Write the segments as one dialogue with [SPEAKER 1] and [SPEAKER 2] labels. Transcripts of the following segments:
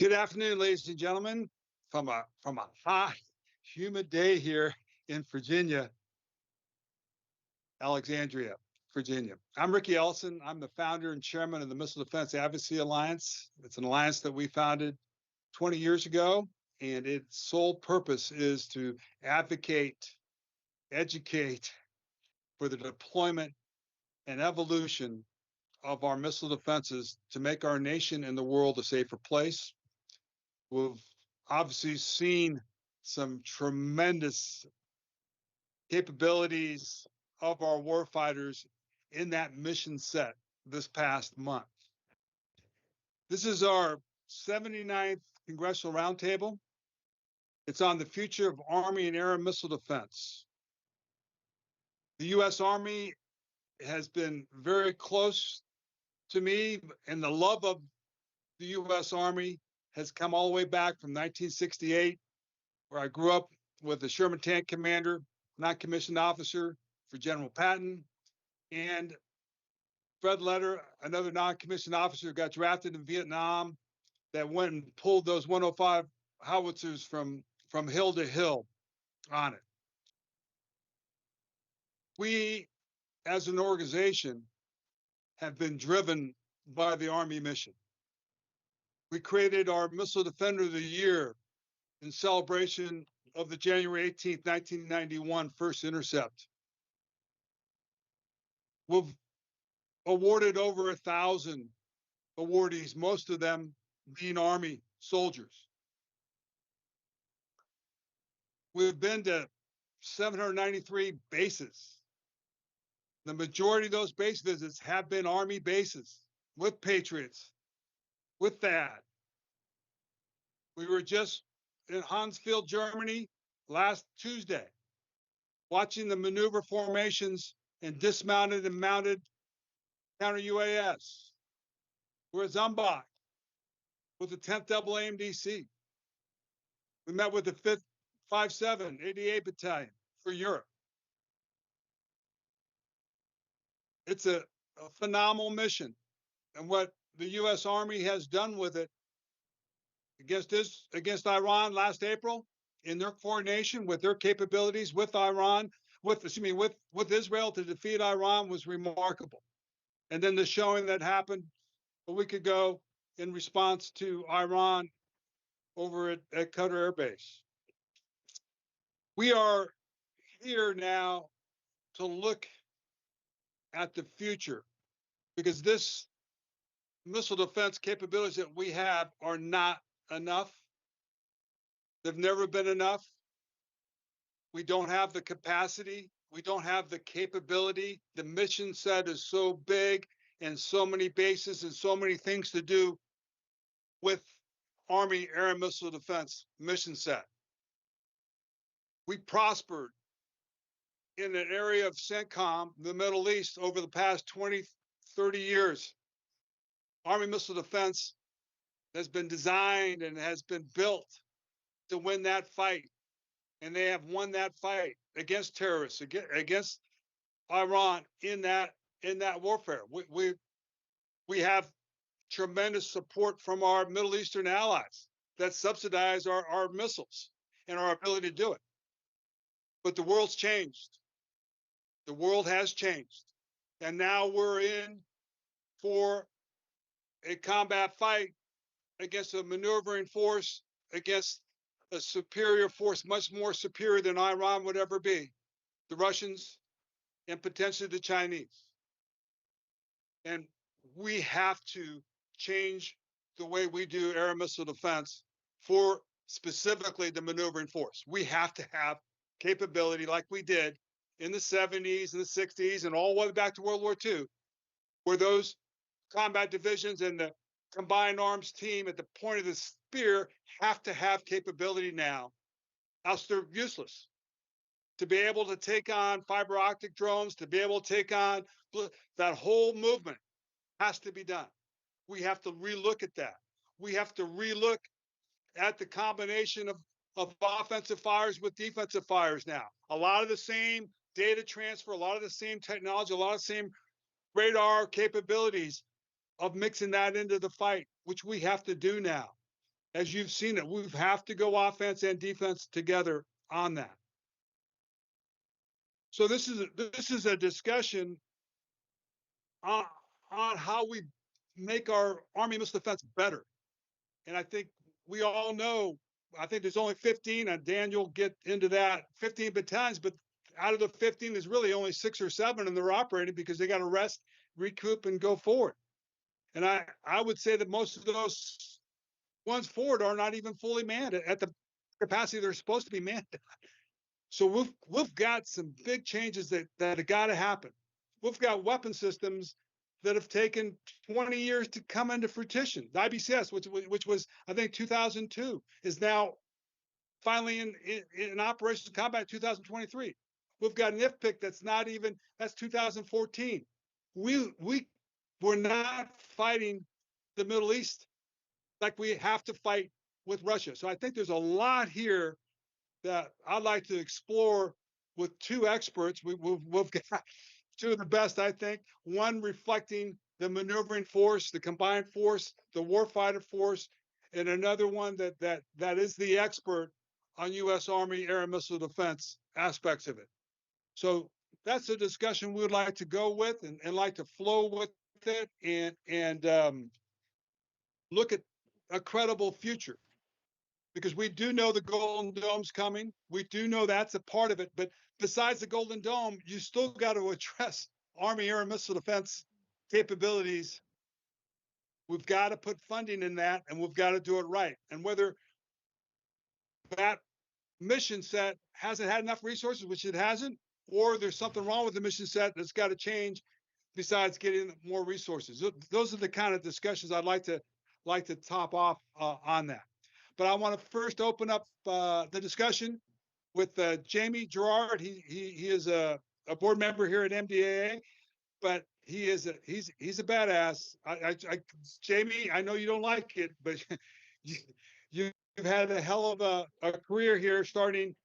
[SPEAKER 1] Good afternoon, ladies and gentlemen, from a hot, humid day here in Virginia, Alexandria, Virginia. I'm Riki Ellison. I'm the founder and chairman of the Missile Defense Advocacy Alliance. It's an alliance that we founded 20 years ago, and its sole purpose is to advocate, educate for the deployment and evolution of our missile defenses to make our nation and the world a safer place. We've obviously seen some tremendous capabilities of our warfighters in that mission set this past month. This is our 79th Congressional Roundtable. It's on the future of Army and Air Missile Defense. The U.S. Army has been very close to me, and the love of the U.S. Army has come all the way back from 1968, where I grew up with a Sherman Tank Commander, non-commissioned officer for General Patton, and Fred Letter, another non-commissioned officer who got drafted in Vietnam, that went and pulled those 105 howitzers from hill to hill on it. We, as an organization, have been driven by the Army mission. We created our Missile Defender of the Year in celebration of the January 18th, 1991 first intercept. We've awarded over 1,000 awardees, most of them being Army soldiers. We've been to 793 bases. The majority of those base visits have been Army bases with Patriots, with that. We were just in Hansfield, Germany last Tuesday, watching the maneuver formations and dismounted and mounted counter UAS. We're at Zumbach with the 10th Double AMDC. We met with the 5th 57 88 Battalion for Europe. It's a phenomenal mission, and what the U.S. Army has done with it against Iran last April, in their coordination with their capabilities with Iran, with Israel to defeat Iran, was remarkable. And then the showing that happened a week ago in response to Iran over at Qatar Air Base. We are here now to look at the future, because this missile defense capabilities that we have are not enough. They've never been enough. We don't have the capacity. We don't have the capability. The mission set is so big, and so many bases and so many things to do with Army Air and Missile Defense mission set. We prospered in an area of CENTCOM, the Middle East, over the past 20, 30 years. Army Missile Defense has been designed and has been built to win that fight. And they have won that fight against terrorists, against Iran in that warfare. We have tremendous support from our Middle Eastern allies that subsidize our missiles and our ability to do it. But the world's changed. The world has changed. And now we're in for a combat fight against a maneuvering force, against a superior force, much more superior than Iran would ever be, the Russians and potentially the Chinese. And we have to change the way we do air and missile defense for specifically the maneuvering force. We have to have capability like we did in the 70s and the 60s and all the way back to World War II, where those combat divisions and the combined arms team at the point of the spear have to have capability now, else they're useless. To be able to take on fiber optic drones, to be able to take on that whole movement has to be done. We have to relook at that. We have to relook at the combination of offensive fires with defensive fires now. A lot of the same data transfer, a lot of the same technology, a lot of the same radar capabilities of mixing that into the fight, which we have to do now. as you've seen it, we have to go offense and defense together on that. So this is a discussion on, on how we make our Army missile defense better. And I think we all know, I think there's only 15, and Daniel get into that, 15 battalions, but out of the 15, there's really only 6 or 7, and they're operating because they got to rest, recoup, and go forward. And I would say that most of those ones forward are not even fully manned at the capacity they're supposed to be manned at. So we've got some big changes that have got to happen. We've got weapon systems that have taken 20 years to come into fruition. The IBCS, which was I think 2002, is now finally in operations combat 2023. We've got an IFPIC that's 2014. We're not fighting the Middle East like we have to fight with Russia. So I think there's a lot here that I'd like to explore with 2 experts. We've got 2 of the best, I think. One reflecting the maneuvering force, the combined force, the warfighter force, and another one that is the expert on U.S. Army air and missile defense aspects of it. So that's a discussion we would like to go with and like to flow with it and look at a credible future. Because we do know the Golden Dome's coming. We do know that's a part of it. But besides the Golden Dome, you still got to address Army air and missile defense capabilities. We've got to put funding in that, and we've got to do it right. And whether that mission set hasn't had enough resources, which it hasn't, or there's something wrong with the mission set that's got to change besides getting more resources. Those are the kind of discussions I'd like to top off on that. But I want to first open up the discussion with Jamie Jarrad. He is a board member here at MDAA, but he's a badass. Jamie, I know you don't like it, but you've had a hell of a career here, starting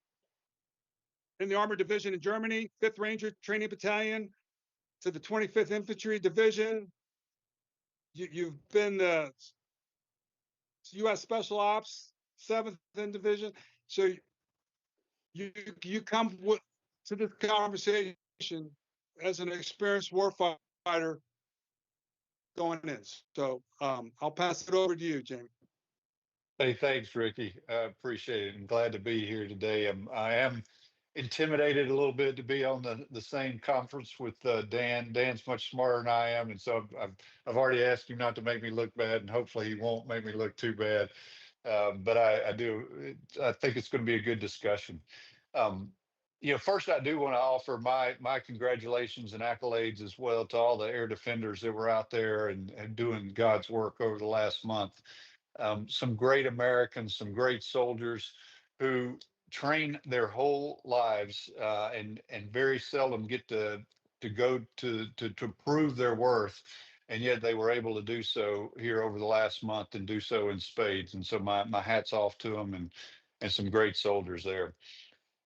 [SPEAKER 1] in the Armored Division in Germany, 5th Ranger Training Battalion, to the 25th Infantry Division. You've been the U.S. Special Ops, 7th Division. So you come to this conversation as an experienced warfighter going in. So I'll pass it over to you, Jamie.
[SPEAKER 2] Hey, thanks, Ricky. I appreciate it. I'm glad to be here today. I am intimidated a little bit to be on the same conference with Dan. Dan's much smarter than I am, and so I've already asked him not to make me look bad, and hopefully he won't make me look too bad. But I think it's going to be a good discussion. First I do want to offer my congratulations and accolades as well to all the air defenders that were out there and doing God's work over the last month. Some great Americans, some great soldiers who train their whole lives and very seldom get to go to prove their worth, and yet they were able to do so here over the last month and do so in spades. And so my hat's off to them and some great soldiers there.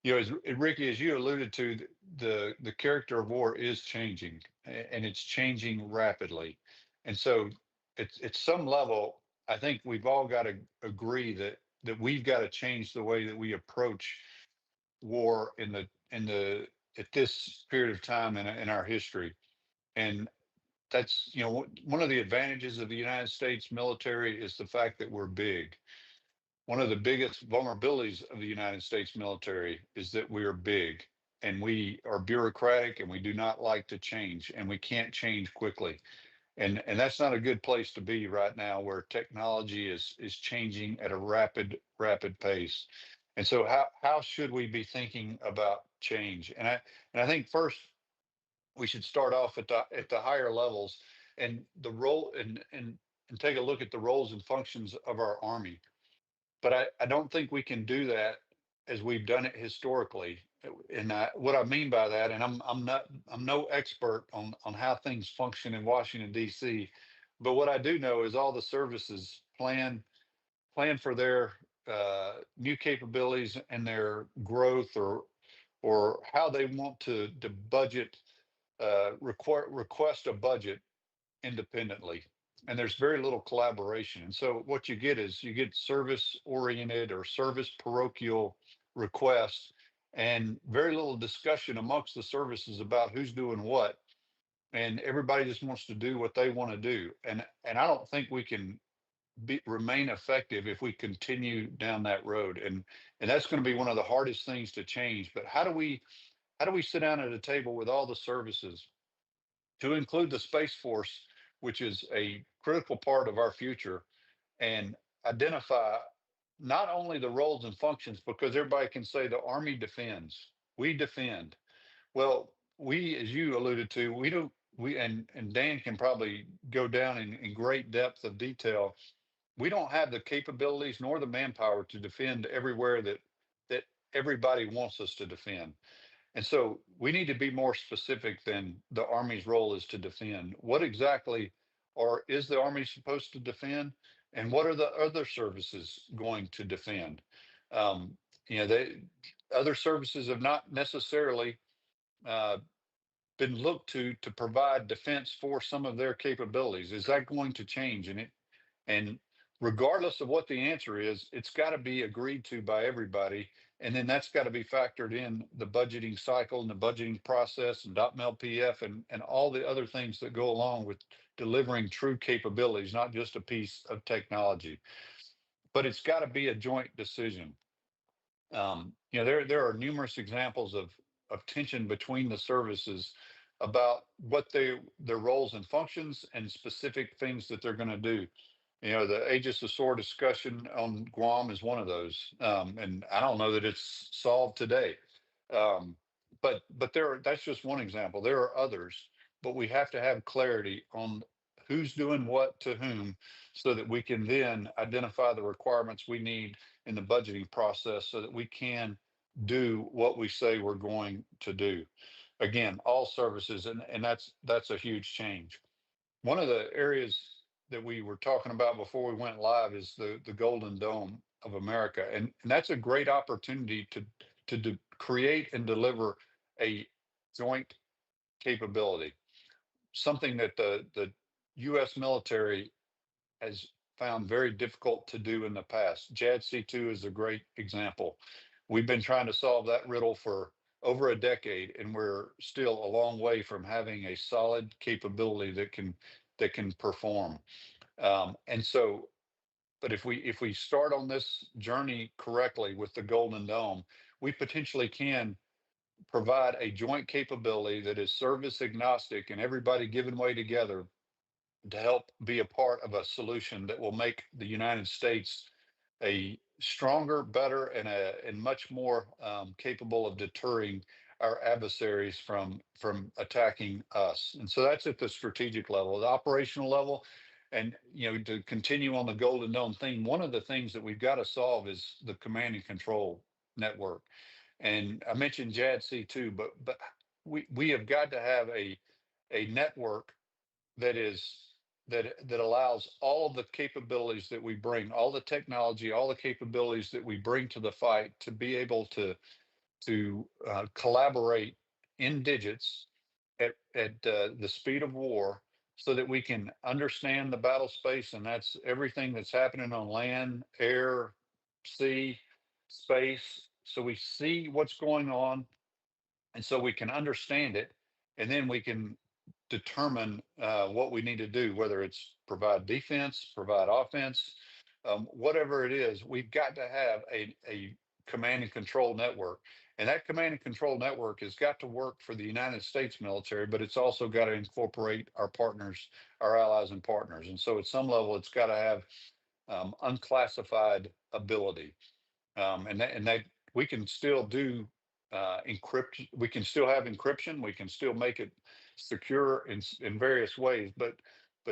[SPEAKER 2] As Ricky, as you alluded to, the character of war is changing, and it's changing rapidly. And so at some level, I think we've all got to agree that we've got to change the way that we approach war at this period of time in our history. And that's, one of the advantages of the United States military is the fact that we're big. One of the biggest vulnerabilities of the United States military is that we are big and we are bureaucratic and we do not like to change, and we can't change quickly. And that's not a good place to be right now, where technology is changing at a rapid pace. And so how should we be thinking about change? And I think first we should start off at the higher levels and the role and take a look at the roles and functions of our Army. But I don't think we can do that as we've done it historically. And what I mean by that, and I'm no expert on how things function in Washington, D.C., but what I do know is all the services plan for their new capabilities and their growth, or how they want to budget, request a budget independently. and there's very little collaboration. And so what you get is you get service oriented or service parochial requests, and very little discussion amongst the services about who's doing what, and everybody just wants to do what they want to do. And I don't think we can remain effective if we continue down that road. And that's going to be one of the hardest things to change. But how do we sit down at a table with all the services, to include the Space Force, which is a critical part of our future, and identify not only the roles and functions, because everybody can say the Army defends, we defend. Well, we, as you alluded to, we don't, and Dan can probably go down in great depth of detail. We don't have the capabilities nor the manpower to defend everywhere that everybody wants us to defend. And so we need to be more specific than the Army's role is to defend. What exactly is the Army supposed to defend? And what are the other services going to defend? Um, they other services have not necessarily uh, been looked to provide defense for some of their capabilities. Is that going to change? And regardless of what the answer is, it's got to be agreed to by everybody. And then that's got to be factored in the budgeting cycle and the budgeting process and .mlpf and all the other things that go along with delivering true capabilities, not just a piece of technology. But it's got to be a joint decision. There are numerous examples of tension between the services about what their roles and functions and specific things that they're going to do. The Aegis Ashore discussion on Guam is one of those, and I don't know that it's solved today. Um, but that's just one example. There are others, but we have to have clarity on who's doing what to whom, so that we can then identify the requirements we need in the budgeting process, so that we can do what we say we're going to do. Again, all services, and that's a huge change. One of the areas that we were talking about before we went live is the Golden Dome of America, and that's a great opportunity to create and deliver a joint capability, something that the U.S. military has found very difficult to do in the past. JADC2 is a great example. We've been trying to solve that riddle for over a decade, and we're still a long way from having a solid capability that can perform. And so, but if we start on this journey correctly with the Golden Dome, we potentially can provide a joint capability that is service agnostic, and everybody giving way together to help be a part of a solution that will make the United States a stronger, better, and much more capable of deterring our adversaries from attacking us. And so that's at the strategic level, the operational level. And to continue on the Golden Dome theme, one of the things that we've got to solve is the command and control network. And I mentioned JADC2, but we have got to have a network that is that allows all of the capabilities that we bring, all the technology, all the capabilities that we bring to the fight, to be able to collaborate in digits at the speed of war, so that we can understand the battle space, and that's everything that's happening on land, air, sea, space. So we see what's going on, and so we can understand it, and then we can determine what we need to do, whether it's provide defense, provide offense, whatever it is. We've got to have a command and control network. And that command and control network has got to work for the United States military, but it's also got to incorporate our partners, our allies and partners. And so at some level, it's got to have unclassified ability. And that we can still do encryption. We can still have encryption. We can still make it secure in various ways, but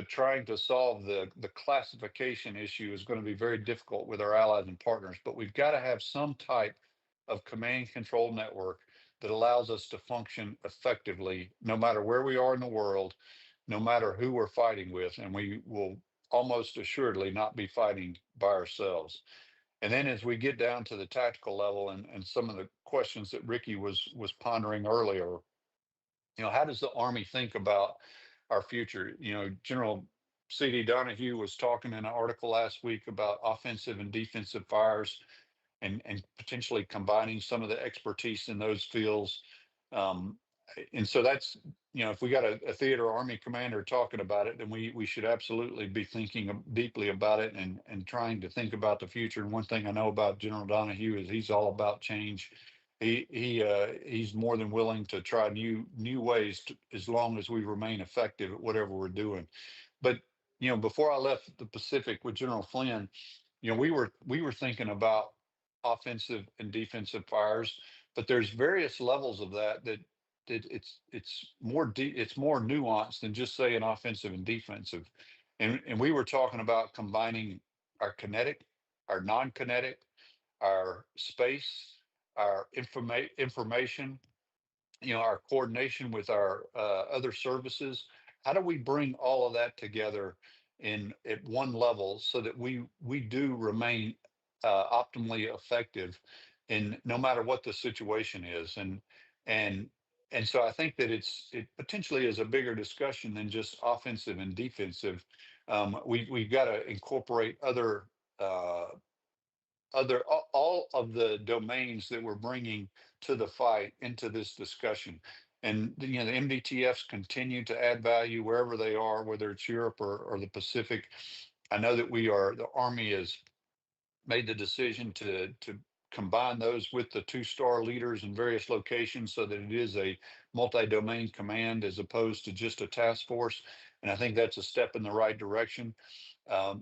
[SPEAKER 2] trying to solve the classification issue is going to be very difficult with our allies and partners. But we've got to have some type of command and control network that allows us to function effectively, no matter where we are in the world, no matter who we're fighting with, and we will almost assuredly not be fighting by ourselves. And then as we get down to the tactical level, and some of the questions that Riki was pondering earlier, how does the Army think about our future? General CD Donahue was talking in an article last week about offensive and defensive fires and potentially combining some of the expertise in those fields. Um, and so that's, if we got a theater army commander talking about it, then we should absolutely be thinking deeply about it and trying to think about the future. And one thing I know about General Donahue is he's all about change. He's more than willing to try new ways as long as we remain effective at whatever we're doing. But before I left the Pacific with General Flynn, we were thinking about offensive and defensive fires, but there's various levels of that it's more nuanced than just saying offensive and defensive. And we were talking about combining our kinetic, our non-kinetic, our space, our information, our coordination with our other services. How do we bring all of that together in at one level so that we do remain optimally effective in no matter what the situation is? And and so I think that it potentially is a bigger discussion than just offensive and defensive. We've got to incorporate uh, all of the domains that we're bringing to the fight into this discussion. And the MDTFs continue to add value wherever they are, whether it's Europe or the Pacific. I know that the Army has made the decision to combine those with the 2-star leaders in various locations so that it is a multi-domain command as opposed to just a task force. And I think that's a step in the right direction,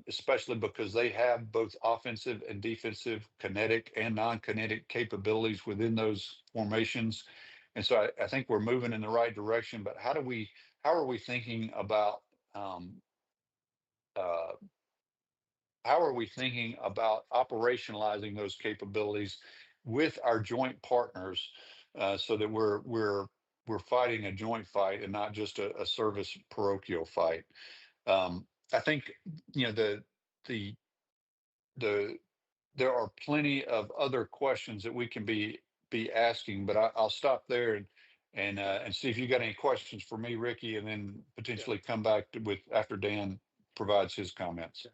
[SPEAKER 2] especially because they have both offensive and defensive, kinetic and non-kinetic capabilities within those formations. And so I think we're moving in the right direction. But how are we thinking about uh, how are we thinking about operationalizing those capabilities with our joint partners so that we're fighting a joint fight and not just a service parochial fight? I think the the there are plenty of other questions that we can be asking, but I'll stop there and see if you got any questions for me, Ricky, and then potentially come back with after Dan provides his comments.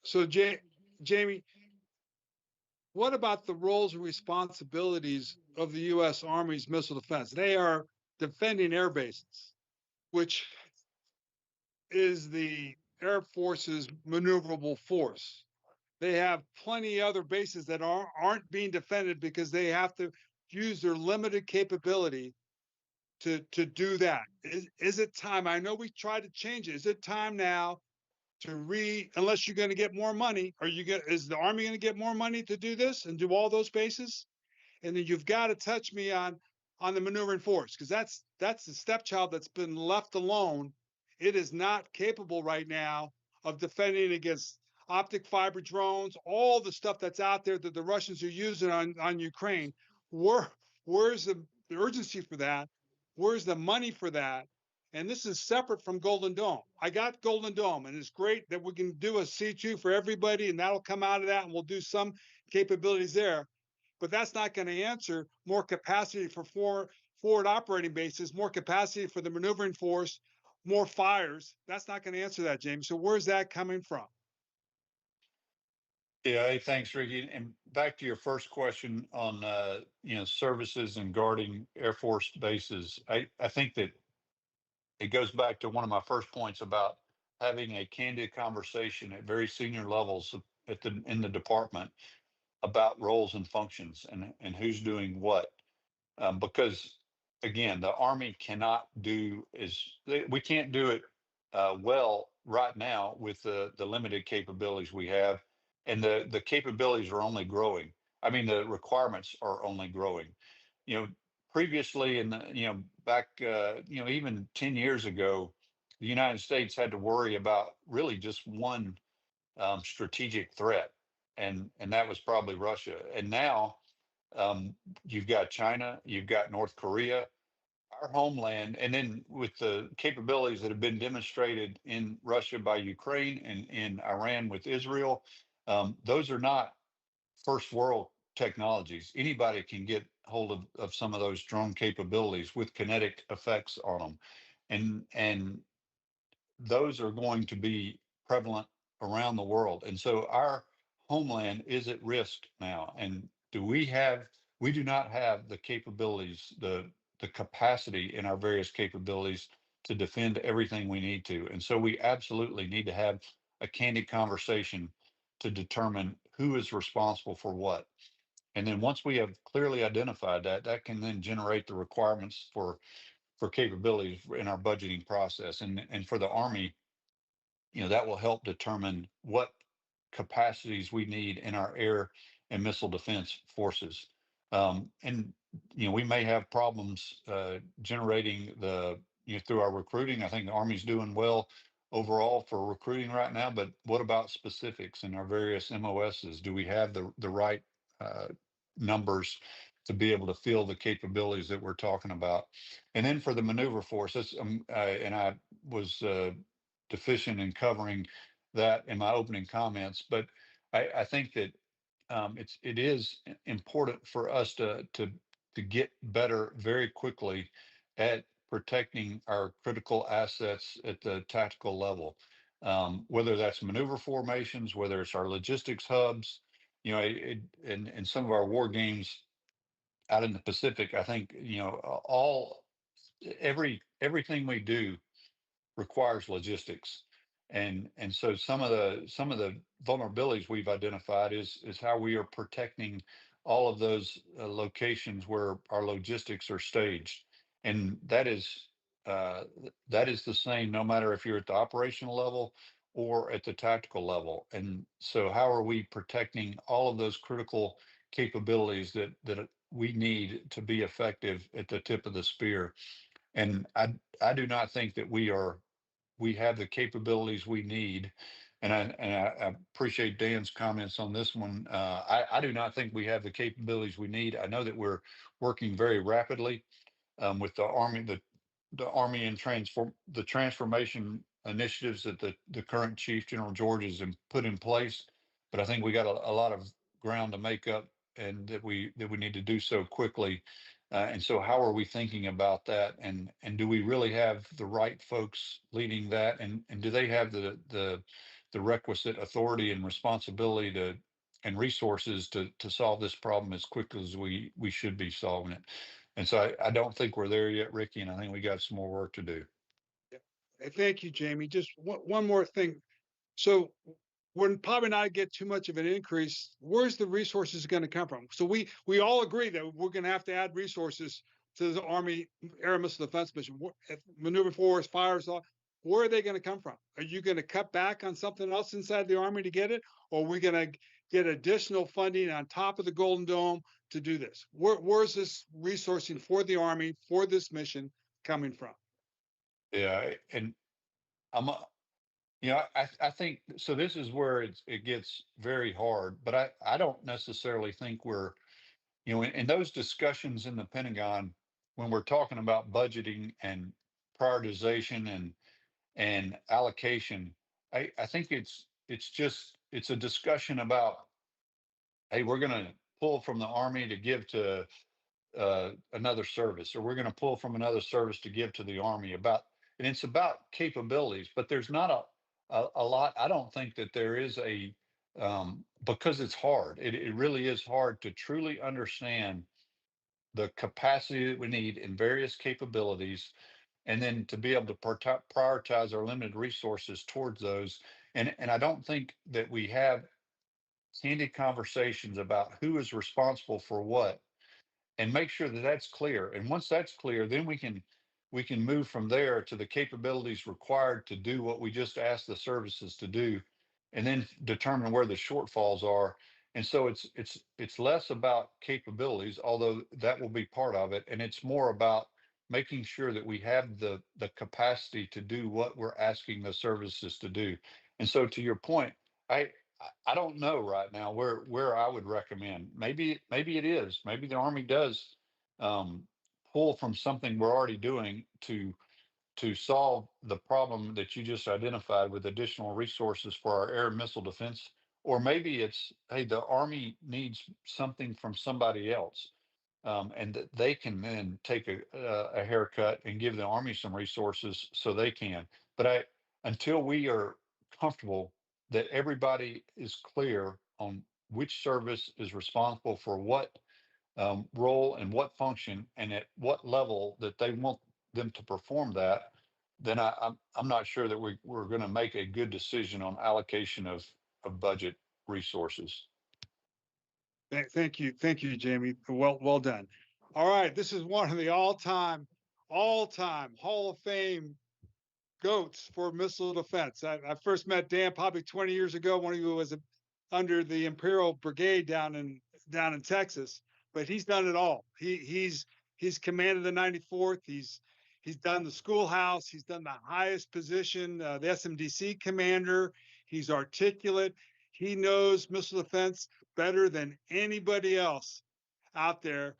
[SPEAKER 1] So, Jamie, what about the roles and responsibilities of the U.S. Army's missile defense? They are defending air bases, which is the Air Force's maneuverable force. They have plenty of other bases that aren't being defended because they have to use their limited capability to do that. Is it time? I know we tried to change it. Is it time now to unless you're going to get more money, is the Army going to get more money to do this and do all those bases? And then you've got to touch me on the maneuvering force, because that's the stepchild that's been left alone. It is not capable right now of defending against optic fiber drones, all the stuff that's out there that the Russians are using on Ukraine. Where's the urgency for that? Where's the money for that? And this is separate from Golden Dome. I got Golden Dome, and it's great that we can do a C2 for everybody, and that'll come out of that, and we'll do some capabilities there. But that's not going to answer more capacity for forward operating bases, more capacity for the maneuvering force, more fires. That's not going to answer that, James. So where's that coming from?
[SPEAKER 2] Yeah, hey, thanks, Ricky. And back to your first question on services and guarding Air Force bases. I think that it goes back to one of my first points about having a candid conversation at very senior levels in the department about roles and functions and who's doing what. Because again, the Army cannot we can't do it well right now with the limited capabilities we have, and the capabilities are only growing. I mean, the requirements are only growing. Previously, back, even 10 years ago, the United States had to worry about really just one strategic threat, and that was probably Russia. And now you've got China, you've got North Korea, our homeland, and then with the capabilities that have been demonstrated in Russia by Ukraine and in Iran with Israel, those are not first world technologies. Anybody can get hold of some of those drone capabilities with kinetic effects on them. And those are going to be prevalent around the world. And so our homeland is at risk now. And we do not have the capabilities, the capacity in our various capabilities to defend everything we need to. And so we absolutely need to have a candid conversation to determine who is responsible for what. And then once we have clearly identified that, that can then generate the requirements for capabilities in our budgeting process. And for the Army, that will help determine what capacities we need in our air and missile defense forces. And we may have problems generating through our recruiting. I think the Army's doing well overall for recruiting right now, but what about specifics in our various MOSs? Do we have the right uh, numbers to be able to fill the capabilities that we're talking about? And then for the maneuver force, and I was deficient in covering that in my opening comments, but I think that it is important for us to get better very quickly at protecting our critical assets at the tactical level, whether that's maneuver formations, whether it's our logistics hubs, in some of our war games out in the Pacific. I think everything we do requires logistics. And so some of the vulnerabilities we've identified is how we are protecting all of those locations where our logistics are staged. And uh, that is the same no matter if you're at the operational level or at the tactical level. And so how are we protecting all of those critical capabilities that we need to be effective at the tip of the spear? And I do not think that we have the capabilities we need. And I appreciate Dan's comments on this one. I do not think we have the capabilities we need. I know that we're working very rapidly with the Army and the transformation initiatives that the current Chief General George has put in place. But I think we got a lot of ground to make up, and that we need to do so quickly. And so, how are we thinking about that? And do we really have the right folks leading that? And do they have the requisite authority and responsibility and resources to solve this problem as quickly as we should be solving it? And so I don't think we're there yet, Ricky, and I think we got some more work to do.
[SPEAKER 1] Yeah. Thank you, Jamie. Just one more thing. So we're probably not get too much of an increase. Where's the resources going to come from? So we all agree that we're going to have to add resources to the Army Air and Missile Defense Mission. Maneuver force, fires, where are they going to come from? Are you going to cut back on something else inside the Army to get it? Or are we going to get additional funding on top of the Golden Dome to do this? Where's this resourcing for the Army for this mission coming from?
[SPEAKER 2] Yeah, and I'm I think so. This is where it gets very hard, but I don't necessarily think we're in those discussions in the Pentagon when we're talking about budgeting and prioritization and allocation. I think it's a discussion about, hey, we're going to pull from the Army to give to another service, or we're going to pull from another service to give to the Army and it's about capabilities, but there's not a lot. I don't think that there is because it's hard. It really is hard to truly understand the capacity that we need in various capabilities, and then to be able to prioritize our limited resources towards those. And I don't think that we have candid conversations about who is responsible for what, and make sure that that's clear. And once that's clear, then we can move from there to the capabilities required to do what we just asked the services to do, and then determine where the shortfalls are. And so it's less about capabilities, although that will be part of it, and it's more about making sure that we have the capacity to do what we're asking the services to do. And so, to your point, I I don't know right now where I would recommend. Maybe it is. Maybe the Army does um, pull from something we're already doing to solve the problem that you just identified with additional resources for our air and missile defense. Or maybe it's, hey, the Army needs something from somebody else, and that they can then take a haircut and give the Army some resources so they can. But until we are comfortable that everybody is clear on which service is responsible for what role and what function and at what level that they want them to perform that, then I'm not sure that we're going to make a good decision on allocation of budget resources.
[SPEAKER 1] Thank you, Jamie. Well done. All right, this is one of the all-time Hall of Fame goats for missile defense. I first met Dan probably 20 years ago when he was under the Imperial Brigade down in Texas. But he's done it all. He's commanded the 94th. He's done the schoolhouse. He's done the highest position, the SMDC commander. He's articulate. He knows missile defense better than anybody else out there.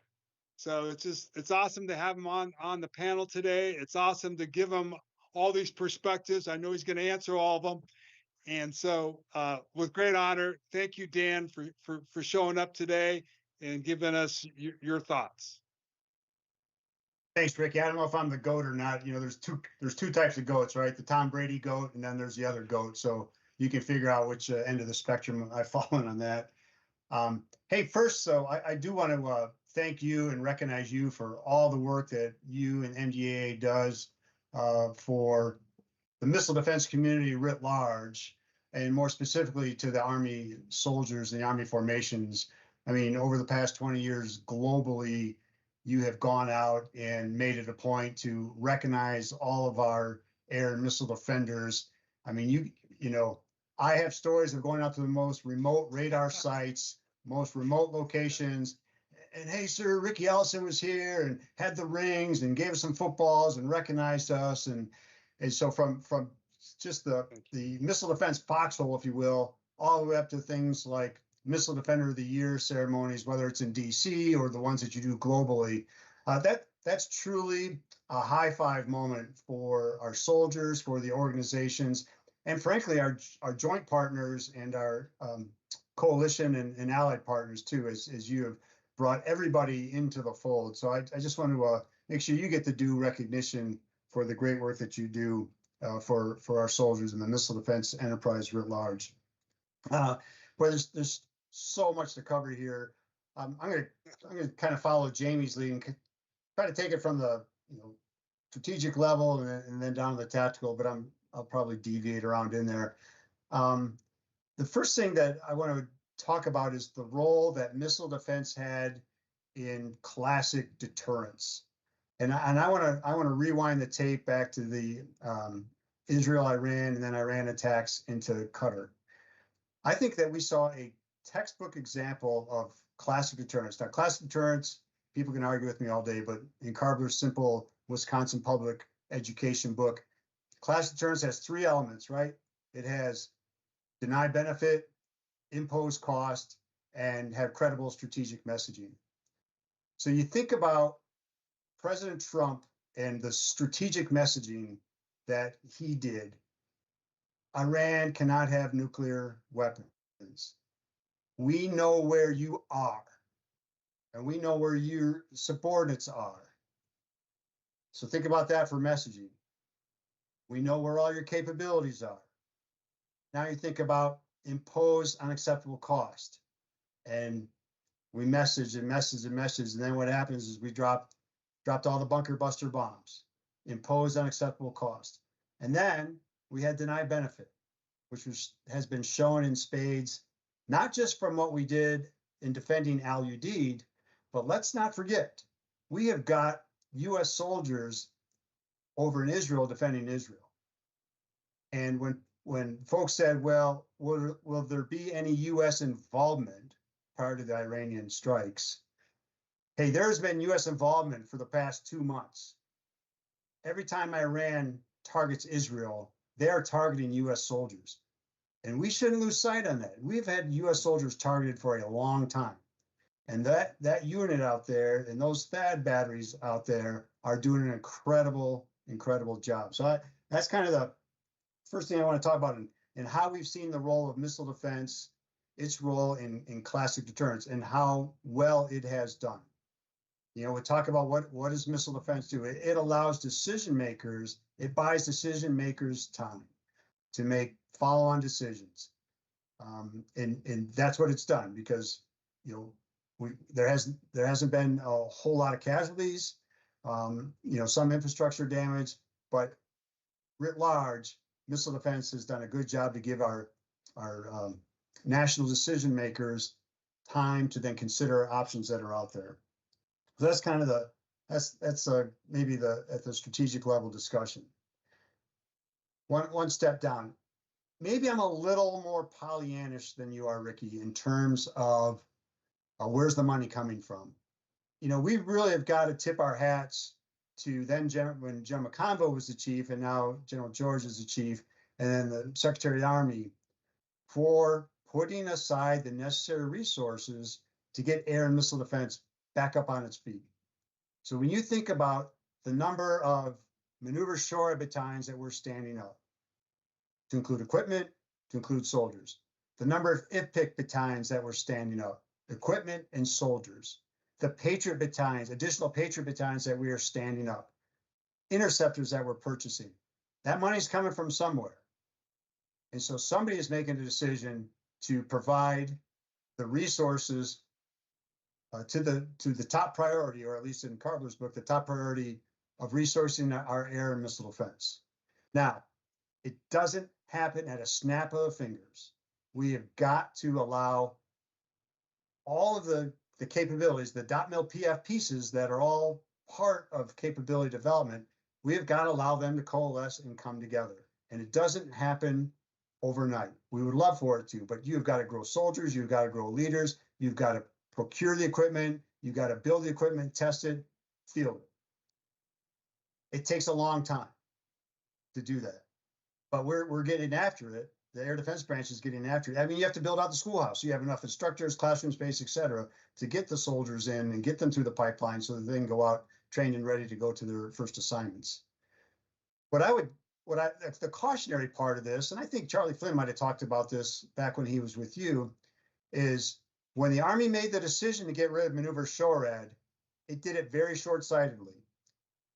[SPEAKER 1] So it's awesome to have him on the panel today. It's awesome to give him all these perspectives. I know he's going to answer all of them. And so with great honor, thank you, Dan, for showing up today and giving us your thoughts.
[SPEAKER 3] Thanks, Ricky. I don't know if I'm the goat or not. You know, there's two types of goats, right? The Tom Brady goat, and then there's the other goat. So you can figure out which end of the spectrum I fall in on that. Hey, first, so I do want to thank you and recognize you for all the work that you and MDAA does for the missile defense community writ large, and more specifically to the Army soldiers and the Army formations. I mean, over the past 20 years globally, you have gone out and made it a point to recognize all of our air and missile defenders. I mean, you know, I have stories of going out to the most remote radar sites, most remote locations. And hey, sir, Riki Ellison was here and had the rings and gave us some footballs and recognized us. And so from just the missile defense foxhole, if you will, all the way up to things like Missile Defender of the Year ceremonies, whether it's in DC or the ones that you do globally, that's truly a high five moment for our soldiers, for the organizations, and frankly, our joint partners and our coalition and allied partners too, as you have brought everybody into the fold. So I just want to make sure you get the due recognition for the great work that you do for our soldiers in the missile defense enterprise writ large. But there's so much to cover here. I'm gonna kind of follow Jamie's lead and try to take it from the strategic level and then down to the tactical. But I'll probably deviate around in there. The first thing that I want to talk about is the role that missile defense had in classic deterrence, and I want to rewind the tape back to the Israel-Iran and then Iran attacks into Qatar. I think that we saw a textbook example of classic deterrence. Now, classic deterrence, people can argue with me all day, but in Karbler's simple Wisconsin public education book, classic deterrence has three elements, right? It has deny benefit, impose cost, and have credible strategic messaging. So you think about President Trump and the strategic messaging that he did. Iran cannot have nuclear weapons. We know where you are, and we know where your subordinates are. So think about that for messaging. We know where all your capabilities are. Now you think about impose unacceptable cost. And we message and message and message. And then what happens is we dropped all the bunker buster bombs, impose unacceptable cost. And then we had deny benefit, which has been shown in spades, not just from what we did in defending Al Udeid, but let's not forget, we have got U.S. soldiers over in Israel defending Israel. And when folks said, well, will there be any U.S. involvement prior to the Iranian strikes? Hey, there's been U.S. involvement for the past 2 months. Every time Iran targets Israel, they are targeting U.S. soldiers. And we shouldn't lose sight on that. We've had U.S. soldiers targeted for a long time. And that unit out there and those THAAD batteries out there are doing an incredible job. So that's kind of the first thing I want to talk about and how we've seen the role of missile defense, its role in classic deterrence and how well it has done. We talk about what does missile defense do? It allows decision makers, it buys decision makers time. to make follow-on decisions. And that's what it's done, because, you know, there hasn't been a whole lot of casualties, you know, some infrastructure damage, but writ large, missile defense has done a good job to give our national decision makers time to then consider options that are out there. So that's kind of that's maybe at the strategic level discussion. One step down. Maybe I'm a little more Pollyannish than you are, Riki, in terms of where's the money coming from. You know, we really have got to tip our hats to then when General McConville was the chief, and now General George is the chief, and then the Secretary of the Army, for putting aside the necessary resources to get air and missile defense back up on its feet. So when you think about the number of maneuver shore battalions that we're standing up, to include equipment, to include soldiers, the number of IFPC battalions that we're standing up, equipment and soldiers, the Patriot battalions, additional Patriot battalions that we are standing up, interceptors that we're purchasing, that money's coming from somewhere. And so somebody is making a decision to provide the resources to the top priority, or at least in Karbler's book, the top priority of resourcing our air and missile defense. Now, it doesn't happen at a snap of the fingers. We have got to allow all of the capabilities, the .mil PF pieces that are all part of capability development, we have got to allow them to coalesce and come together. And it doesn't happen overnight. We would love for it to, but you've got to grow soldiers, you've got to grow leaders, you've got to procure the equipment, you've got to build the equipment, test it, field it. It takes a long time to do that, but we're getting after it. The Air Defense Branch is getting after it. I mean, you have to build out the schoolhouse. You have enough instructors, classroom space, et cetera, to get the soldiers in and get them through the pipeline so that they can go out trained and ready to go to their first assignments. That's the cautionary part of this, and I think Charlie Flynn might have talked about this back when he was with you, is when the Army made the decision to get rid of Maneuver SHORAD, it did it very short-sightedly.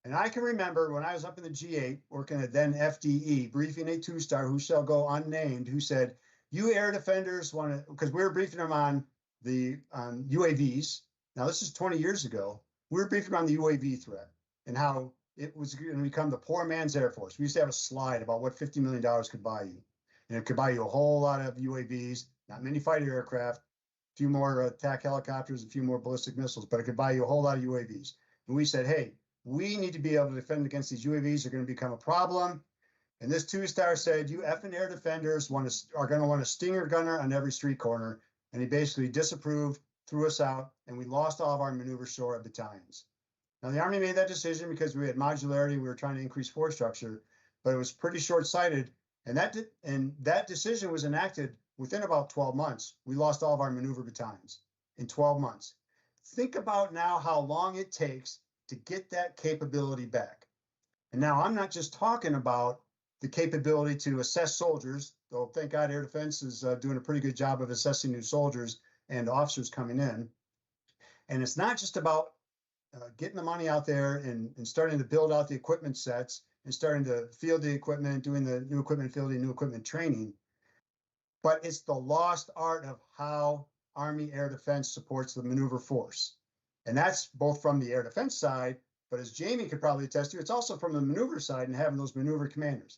[SPEAKER 3] And I can remember when I was up in the G8 working at then FDE, briefing a two-star who shall go unnamed, who said, you air defenders want to, because we were briefing them on the UAVs. Now, this is 20 years ago. We were briefing on the UAV threat and how it was going to become the poor man's Air Force. We used to have a slide about what $50 million could buy you. And it could buy you a whole lot of UAVs, not many fighter aircraft, a few more attack helicopters, a few more ballistic missiles, but it could buy you a whole lot of UAVs. And we said, hey, we need to be able to defend against these UAVs. They're going to become a problem. And this two-star said, you effing air defenders are going to want a Stinger gunner on every street corner. And he basically disapproved, threw us out, and we lost all of our maneuver SHORAD battalions. Now, the Army made that decision because we had modularity. We were trying to increase force structure, but it was pretty short-sighted. And that decision was enacted within about 12 months. We lost all of our maneuver battalions in 12 months. Think about now how long it takes to get that capability back. And now I'm not just talking about the capability to assess soldiers, though thank God Air Defense is doing a pretty good job of assessing new soldiers and officers coming in. And it's not just about getting the money out there and starting to build out the equipment sets and starting to field the equipment, doing the new equipment fielding, new equipment training, but it's the lost art of how Army Air Defense supports the maneuver force. And that's both from the air defense side, but as Jamie could probably attest to, it's also from the maneuver side and having those maneuver commanders.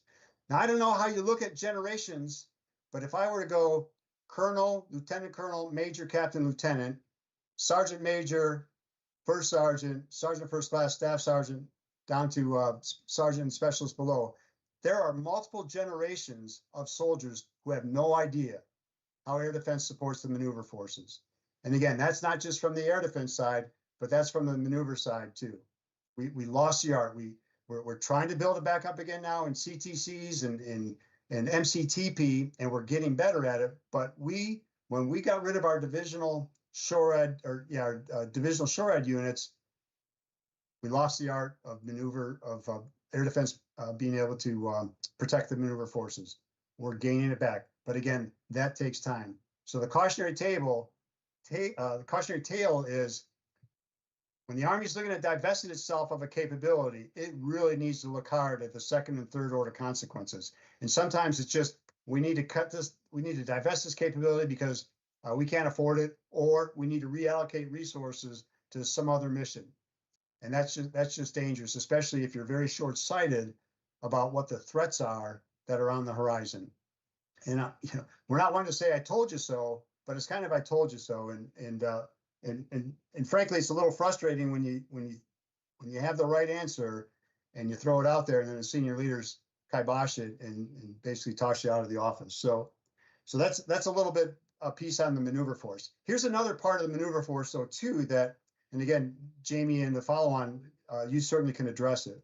[SPEAKER 3] Now, I don't know how you look at generations, but if I were to go colonel, lieutenant colonel, major, captain, lieutenant, sergeant major, first sergeant, sergeant first class, staff sergeant, down to sergeant and specialist below, there are multiple generations of soldiers who have no idea how air defense supports the maneuver forces. And again, that's not just from the air defense side, but that's from the maneuver side too. We lost the art. We're trying to build it back up again now in CTCs and MCTP, and we're getting better at it. But when we got rid of our divisional SHORAD divisional SHORAD units, we lost the art of maneuver of air defense being able to protect the maneuver forces. We're gaining it back, but again, that takes time. So the cautionary tale is When the Army's looking at divesting itself of a capability, it really needs to look hard at the second and third order consequences. And sometimes it's just, we need to cut this, we need to divest this capability because we can't afford it, or we need to reallocate resources to some other mission. And that's just dangerous, especially if you're very short-sighted about what the threats are that are on the horizon. And you know, we're not one to say I told you so, but it's kind of I told you so. And frankly, it's a little frustrating when you have the right answer and you throw it out there, and then the senior leaders kibosh it and basically toss you out of the office. So that's a little bit a piece on the maneuver force. Here's another part of the maneuver force, though, too, that, and again, Jamie, and the follow-on, you certainly can address it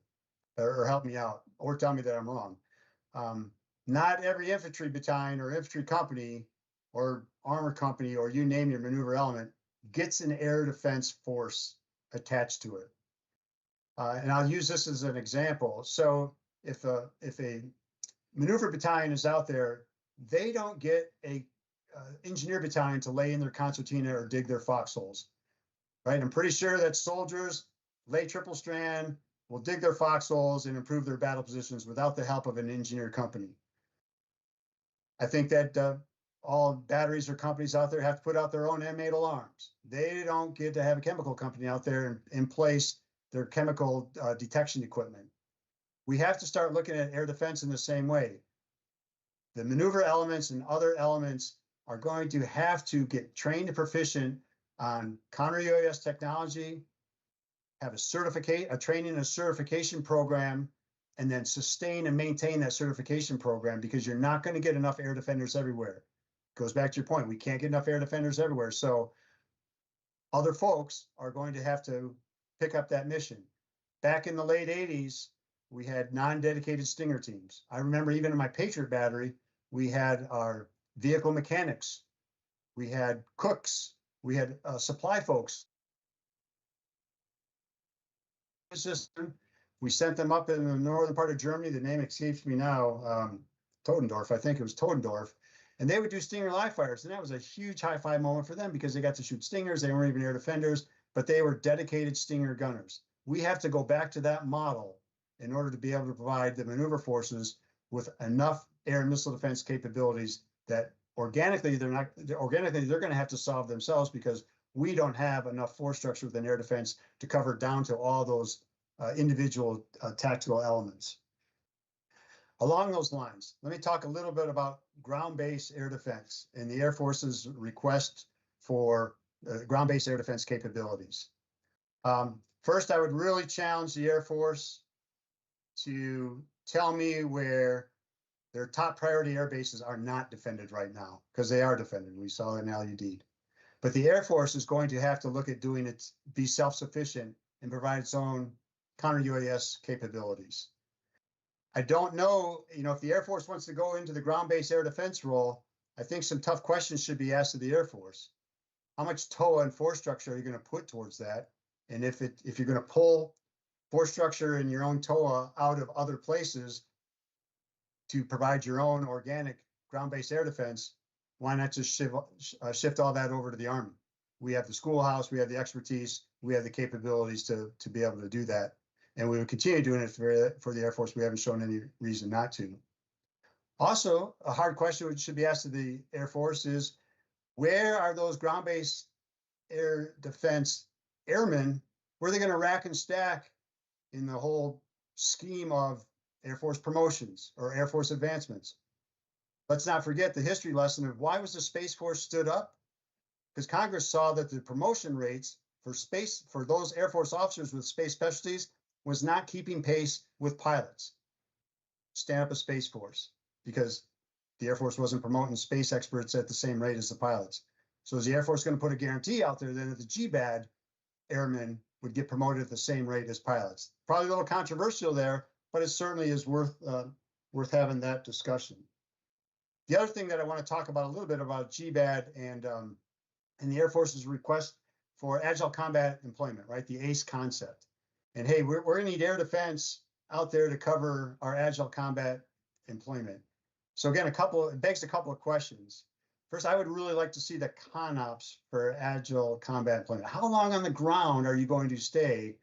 [SPEAKER 3] or help me out or tell me that I'm wrong. Not every infantry battalion or infantry company or armor company, or you name your maneuver element, gets an air defense force attached to it. And I'll use this as an example. So if a maneuver battalion is out there, they don't get a engineer battalion to lay in their concertina or dig their foxholes, right? I'm pretty sure that soldiers lay triple strand, will dig their foxholes and improve their battle positions without the help of an engineer company. I think that all batteries or companies out there have to put out their own M8 alarms. They don't get to have a chemical company out there in place their chemical detection equipment. We have to start looking at air defense in the same way. The maneuver elements and other elements are going to have to get trained and proficient on counter UAS technology, have a training and a certification program, and then sustain and maintain that certification program, because you're not going to get enough air defenders everywhere. Goes back to your point, we can't get enough air defenders everywhere. So other folks are going to have to pick up that mission. Back in the late 80s, we had non-dedicated Stinger teams. I remember even in my Patriot battery, we had our vehicle mechanics, we had cooks, we had supply folks. System. We sent them up in the northern part of Germany. The name escapes me now. Todendorf, I think it was Todendorf. And they would do Stinger live fires. And that was a huge high five moment for them, because they got to shoot Stingers. They weren't even air defenders, but they were dedicated Stinger gunners. We have to go back to that model in order to be able to provide the maneuver forces with enough air and missile defense capabilities that organically they're going to have to solve themselves, because we don't have enough force structure within air defense to cover down to all those individual tactical elements. Along those lines, let me talk a little bit about ground-based air defense and the Air Force's request for ground-based air defense capabilities. First, I would really challenge the Air Force to tell me where their top priority air bases are not defended right now, because they are defended. We saw that in LUD. But the Air Force is going to have to look at doing it, be self-sufficient and provide its own counter UAS capabilities. I don't know, if the Air Force wants to go into the ground-based air defense role, I think some tough questions should be asked of the Air Force. How much TOA and force structure are you going to put towards that? And if you're going to pull force structure and your own TOA out of other places to provide your own organic ground-based air defense, why not just shift all that over to the Army? We have the schoolhouse, we have the expertise, we have the capabilities to be able to do that. And we will continue doing it for the Air Force. We haven't shown any reason not to. Also, a hard question which should be asked of the Air Force is, where are those ground-based air defense airmen? Where are they going to rack and stack in the whole scheme of Air Force promotions or Air Force advancements? Let's not forget the history lesson of why was the Space Force stood up? Because Congress saw that the promotion rates for those Air Force officers with space specialties was not keeping pace with pilots. Stand up a Space Force, because the Air Force wasn't promoting space experts at the same rate as the pilots. So is the Air Force going to put a guarantee out there that the GBAD airmen would get promoted at the same rate as pilots? Probably a little controversial there, but it certainly is worth having that discussion. The other thing that I want to talk about a little bit about GBAD and the Air Force's request for agile combat employment, right? The ACE concept. And hey, we're going to need air defense out there to cover our agile combat employment. So again, it begs a couple of questions. first, I would really like to see the CONOPS for agile combat deployment. How long on the ground are you going to stay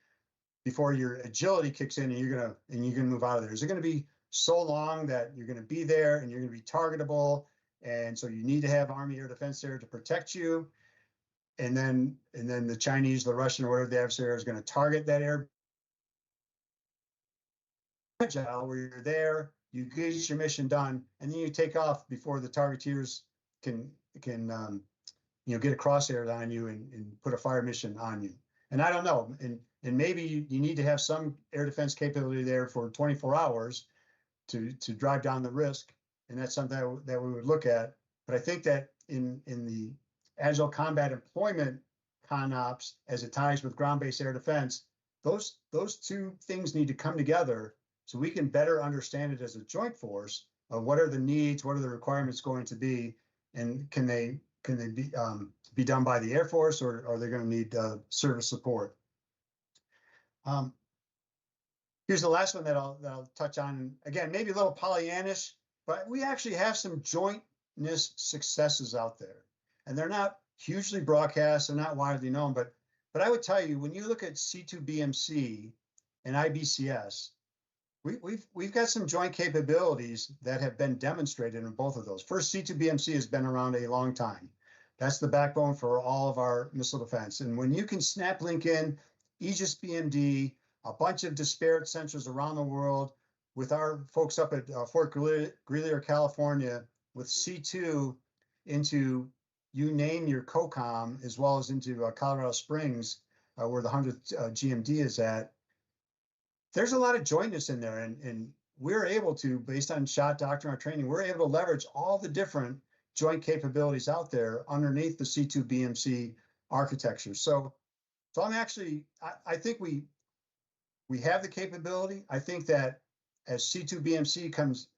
[SPEAKER 3] before your agility kicks in and you're gonna move out of there? Is it going to be so long that you're going to be there and you're going to be targetable, and so you need to have Army air defense there to protect you? And then the Chinese, the Russian, or whatever the adversary is going to target that air agile, where you're there, you get your mission done, and then you take off before the targeteers can get a crosshair on you and put a fire mission on you. And I don't know, and maybe you need to have some air defense capability there for 24 hours to drive down the risk, and that's something that we would look at. But I think that in the agile combat employment CONOPS, as it ties with ground-based air defense, those two things need to come together so we can better understand it as a joint force of what are the needs, what are the requirements going to be, and can they be done by the Air Force, or are they going to need service support? Here's the last one that I'll touch on. Again, maybe a little Pollyannish, but we actually have some jointness successes out there, and they're not hugely broadcast, they're not widely known, but I would tell you, when you look at C2BMC and IBCS, we've got some joint capabilities that have been demonstrated in both of those. First, C2BMC has been around a long time. That's the backbone for all of our missile defense. And when you can snap link in Aegis BMD, a bunch of disparate sensors around the world, with our folks up at Fort Greer, California, with C2 into, you name your COCOM, as well as into Colorado Springs, where the 100th GMD is at, there's a lot of jointness in there. And we're able to, based on shot doctrine, our training, we're able to leverage all the different joint capabilities out there underneath the C2BMC architecture. So I'm actually, I think we have the capability. I think that as C2BMC comes,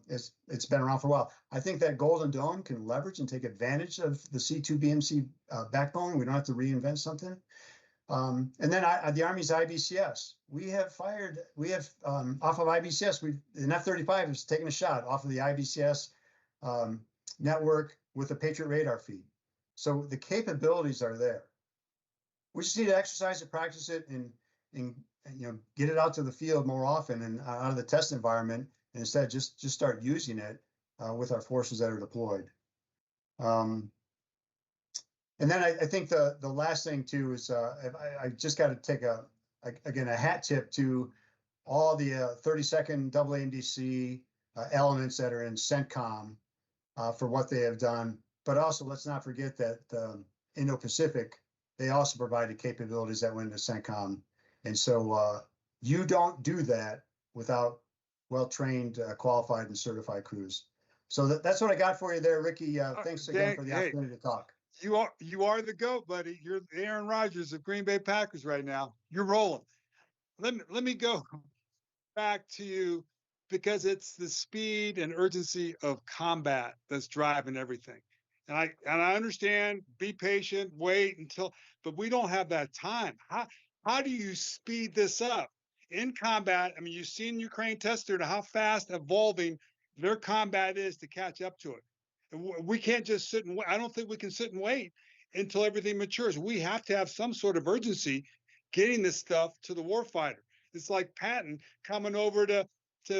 [SPEAKER 3] it's been around for a while, I think that Golden Dome can leverage and take advantage of the C2BMC backbone. We don't have to reinvent something. And then the Army's IBCS. We have off of IBCS, an F-35 has taken a shot off of the IBCS network with a Patriot radar feed. So the capabilities are there. We just need to exercise it, practice it, and get it out to the field more often and out of the test environment, and instead just start using it with our forces that are deployed. And then I think the last thing too is I just got to take a hat tip to all the 32nd AAMDC elements that are in CENTCOM for what they have done. But also, let's not forget that Indo-Pacific, they also provided capabilities that went into CENTCOM. And so you don't do that without well-trained, qualified, and certified crews. So that's what I got for you there, Ricky. Thanks again for the opportunity to talk.
[SPEAKER 1] You are the GOAT, buddy. You're the Aaron Rodgers of Green Bay Packers right now. You're rolling. Let me go back to you, because it's the speed and urgency of combat that's driving everything. And I understand, be patient, wait until, but we don't have that time. How do you speed this up in combat? I mean, you've seen Ukraine tested how fast evolving their combat is to catch up to it. We can't just sit and wait. I don't think we can sit and wait until everything matures. We have to have some sort of urgency getting this stuff to the warfighter. It's like Patton coming over to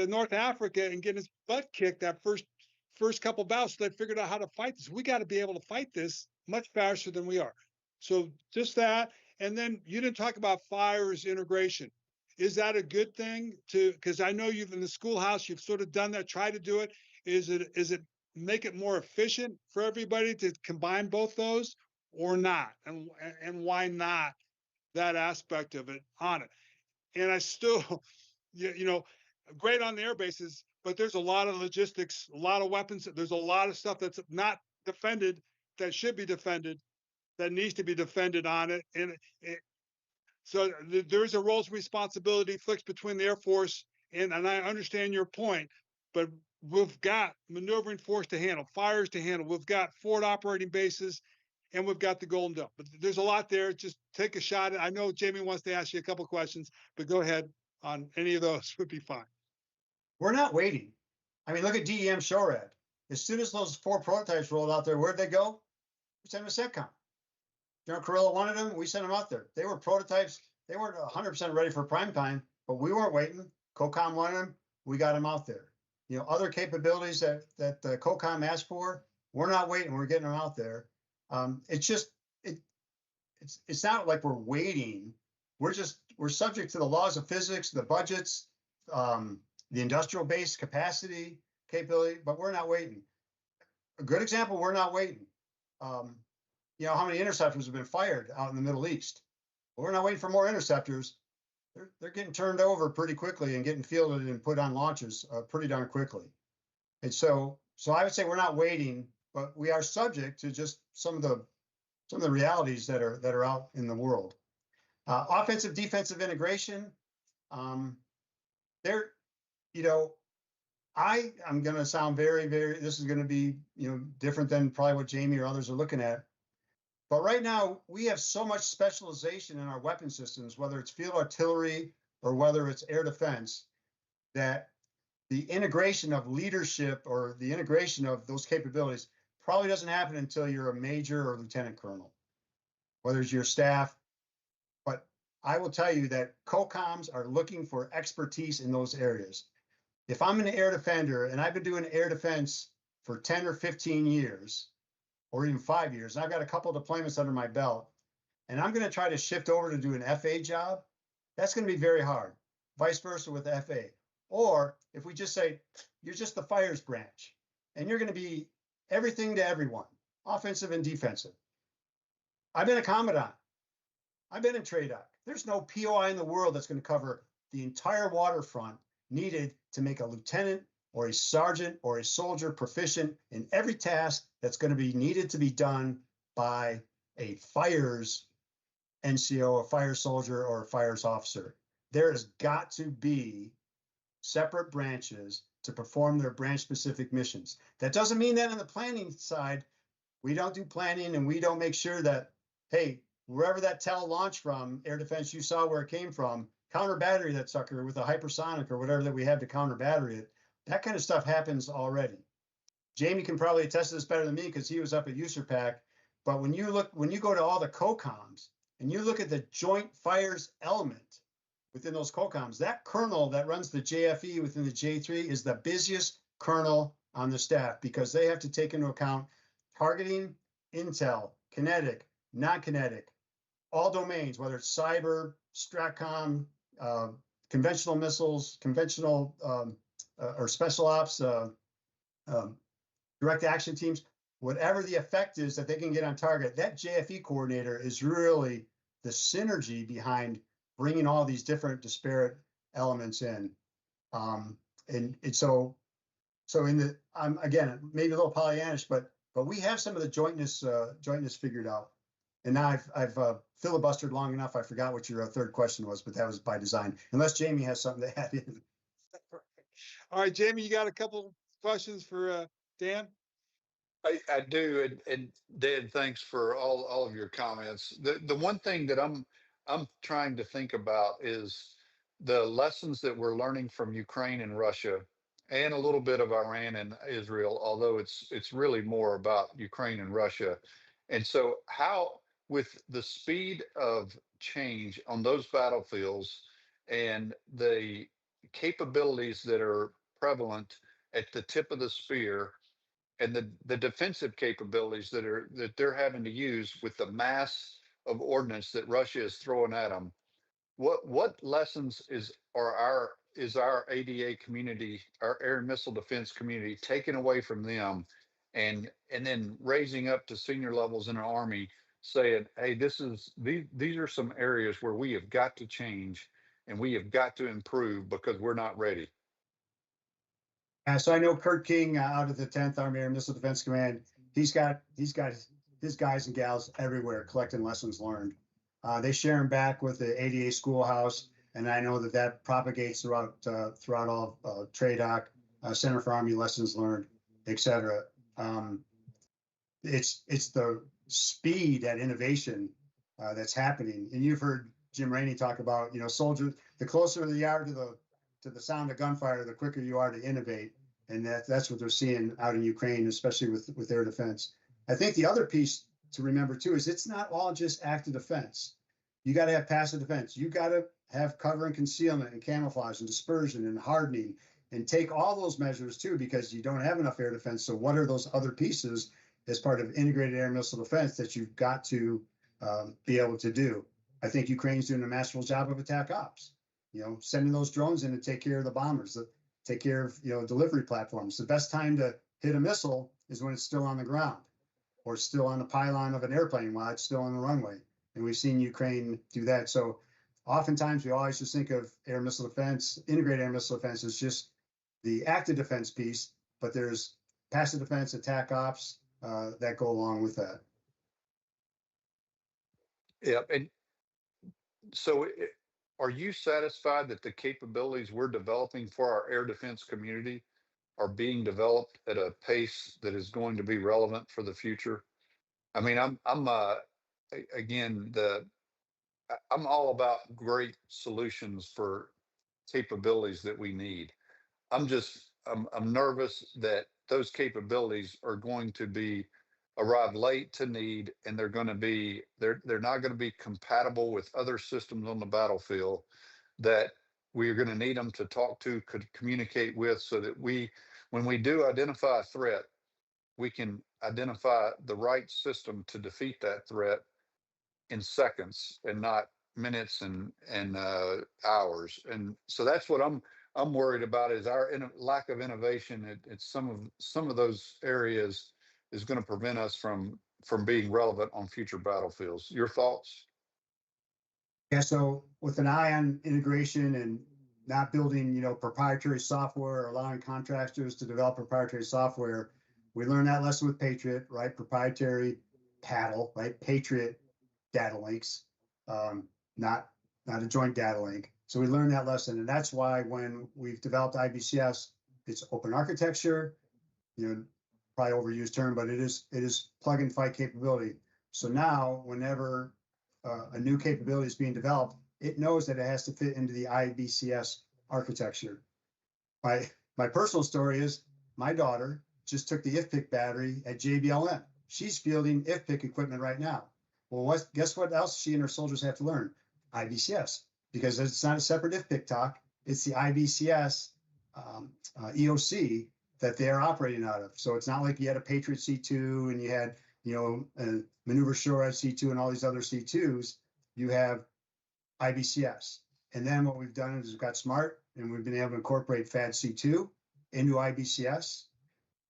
[SPEAKER 1] North Africa and getting his butt kicked that first couple bouts, so they figured out how to fight this. We got to be able to fight this much faster than we are. So just that. And then you didn't talk about fires integration. Is that a good thing because I know you've in the schoolhouse, you've sort of done that, try to do it. Is it make it more efficient for everybody to combine both those, or not? And why not that aspect of it on it? And I still, great on the air bases, but there's a lot of logistics, a lot of weapons. There's a lot of stuff that's not defended, that should be defended, that needs to be defended on it. And so there's a roles responsibility flips between the Air Force, and I understand your point, but we've got maneuvering force to handle, fires to handle. We've got forward operating bases, and we've got the Golden Dome. But there's a lot there. Just take a shot. I know Jamie wants to ask you a couple of questions, but go ahead on any of those would be fine.
[SPEAKER 3] We're not waiting. I mean, look at DEM SHORAD. As soon as those 4 prototypes rolled out there, where'd they go? We sent them to CENTCOM. General Carrillo wanted them. We sent them out there. They were prototypes. They weren't 100% ready for prime time, but we weren't waiting. COCOM wanted them. We got them out there. You know, other capabilities that the COCOM asked for, we're not waiting. We're getting them out there. It's not like we're waiting. We're subject to the laws of physics, the budgets, the industrial base capacity, capability, but we're not waiting. A good example, we're not waiting. You know, how many interceptors have been fired out in the Middle East? Well, we're not waiting for more interceptors. They're getting turned over pretty quickly and getting fielded and put on launches pretty darn quickly. And so I would say we're not waiting, but we are subject to just some of the realities that are out in the world. Offensive defensive integration. There, you know, I'm going to sound very, this is going to be, you know, different than probably what Jamie or others are looking at. But right now, we have so much specialization in our weapon systems, whether it's field artillery or whether it's air defense, that the integration of leadership or the integration of those capabilities probably doesn't happen until you're a major or lieutenant colonel, whether it's your staff. But I will tell you that COCOMs are looking for expertise in those areas. If I'm an air defender and I've been doing air defense for 10 or 15 years, or even 5 years, and I've got a couple of deployments under my belt, and I'm going to try to shift over to do an FA job, that's going to be very hard. Vice versa with FA. Or if we just say, you're just the fires branch, and you're going to be everything to everyone, offensive and defensive. I've been a commandant. I've been in TRADOC. There's no POI in the world that's going to cover the entire waterfront needed to make a lieutenant or a sergeant or a soldier proficient in every task that's going to be needed to be done by a fires NCO, a fire soldier, or a fires officer. There has got to be separate branches to perform their branch-specific missions. That doesn't mean that on the planning side, we don't do planning and we don't make sure that, hey, wherever that TEL launched from, air defense, you saw where it came from, counter battery that sucker with a hypersonic or whatever that we have to counter battery it. That kind of stuff happens already. Jamie can probably attest to this better than me because he was up at USARPAC. But when you go to all the COCOMs and you look at the joint fires element within those COCOMs, that colonel that runs the JFE within the J3 is the busiest colonel on the staff because they have to take into account targeting, intel, kinetic, non-kinetic, all domains, whether it's cyber, STRATCOM, conventional missiles, conventional or special ops, direct action teams, whatever the effect is that they can get on target, that JFE coordinator is really the synergy behind bringing all these different disparate elements in. And so in the, again, maybe a little Pollyannish, but we have some of the jointness figured out. And now I've filibustered long enough. I forgot what your third question was, but that was by design. Unless Jamie has something to add in.
[SPEAKER 1] All right, Jamie, you got a couple questions for Dan?
[SPEAKER 2] I do, and Dan, thanks for all of your comments. The one thing that I'm trying to think about is the lessons that we're learning from Ukraine and Russia, and a little bit of Iran and Israel, although it's really more about Ukraine and Russia. And so how, with the speed of change on those battlefields and the capabilities that are prevalent at the tip of the spear, and the defensive capabilities that they're having to use with the mass of ordnance that Russia is throwing at them, what lessons is our ADA community, our air and missile defense community, taking away from them, and then raising up to senior levels in our Army, saying, hey, these are some areas where we have got to change and we have got to improve because we're not ready.
[SPEAKER 3] So I know Kurt King out of the 10th Army Air Missile Defense Command. He's got his guys and gals everywhere collecting lessons learned. They share them back with the ADA schoolhouse, and I know that propagates throughout all TRADOC, Center for Army Lessons Learned, etc. It's the speed and innovation that's happening, and you've heard Jim Rainey talk about, soldiers. The closer you are to the sound of gunfire, the quicker you are to innovate. And that's what they're seeing out in Ukraine, especially with air defense. I think the other piece to remember too is it's not all just active defense. You got to have passive defense. You got to have cover and concealment and camouflage and dispersion and hardening and take all those measures too, because you don't have enough air defense. So what are those other pieces as part of integrated air missile defense that you've got to be able to do? I think Ukraine's doing a masterful job of attack ops, sending those drones in to take care of the bombers, take care of, delivery platforms. The best time to hit a missile is when it's still on the ground or still on the pylon of an airplane while it's still on the runway. And we've seen Ukraine do that. So oftentimes we always just think of air missile defense, integrated air missile defense as just the active defense piece, but there's passive defense, attack ops that go along with that.
[SPEAKER 2] Yeah. And so are you satisfied that the capabilities we're developing for our air defense community are being developed at a pace that is going to be relevant for the future? I mean, I'm all about great solutions for capabilities that we need. I'm nervous that those capabilities are going to arrive late to need, and they're not going to be compatible with other systems on the battlefield that we are going to need them to talk to, could communicate with, so that when we do identify a threat, we can identify the right system to defeat that threat in seconds and not minutes and hours. And so that's what I'm worried about, is our lack of innovation at some of those areas is going to prevent us from being relevant on future battlefields. Your thoughts?
[SPEAKER 3] Yeah, so with an eye on integration and not building, proprietary software or allowing contractors to develop proprietary software, we learned that lesson with Patriot, right? Proprietary paddle, right? Patriot data links, not a joint data link. So we learned that lesson, and that's why when we've developed IBCS, it's open architecture, probably overused term, but it is plug and fight capability. So now whenever a new capability is being developed, it knows that it has to fit into the IBCS architecture. My personal story is my daughter just took the IFPC battery at JBLM. She's fielding IFPC equipment right now. Well, guess what else she and her soldiers have to learn? IBCS, because it's not a separate IFPC talk. It's the IBCS EOC that they are operating out of. So it's not like you had a Patriot C2 and you had, a Maneuver SHORAD C2 and all these other C2s. You have IBCS. And then what we've done is we've got smart, and we've been able to incorporate FAD C2 into IBCS,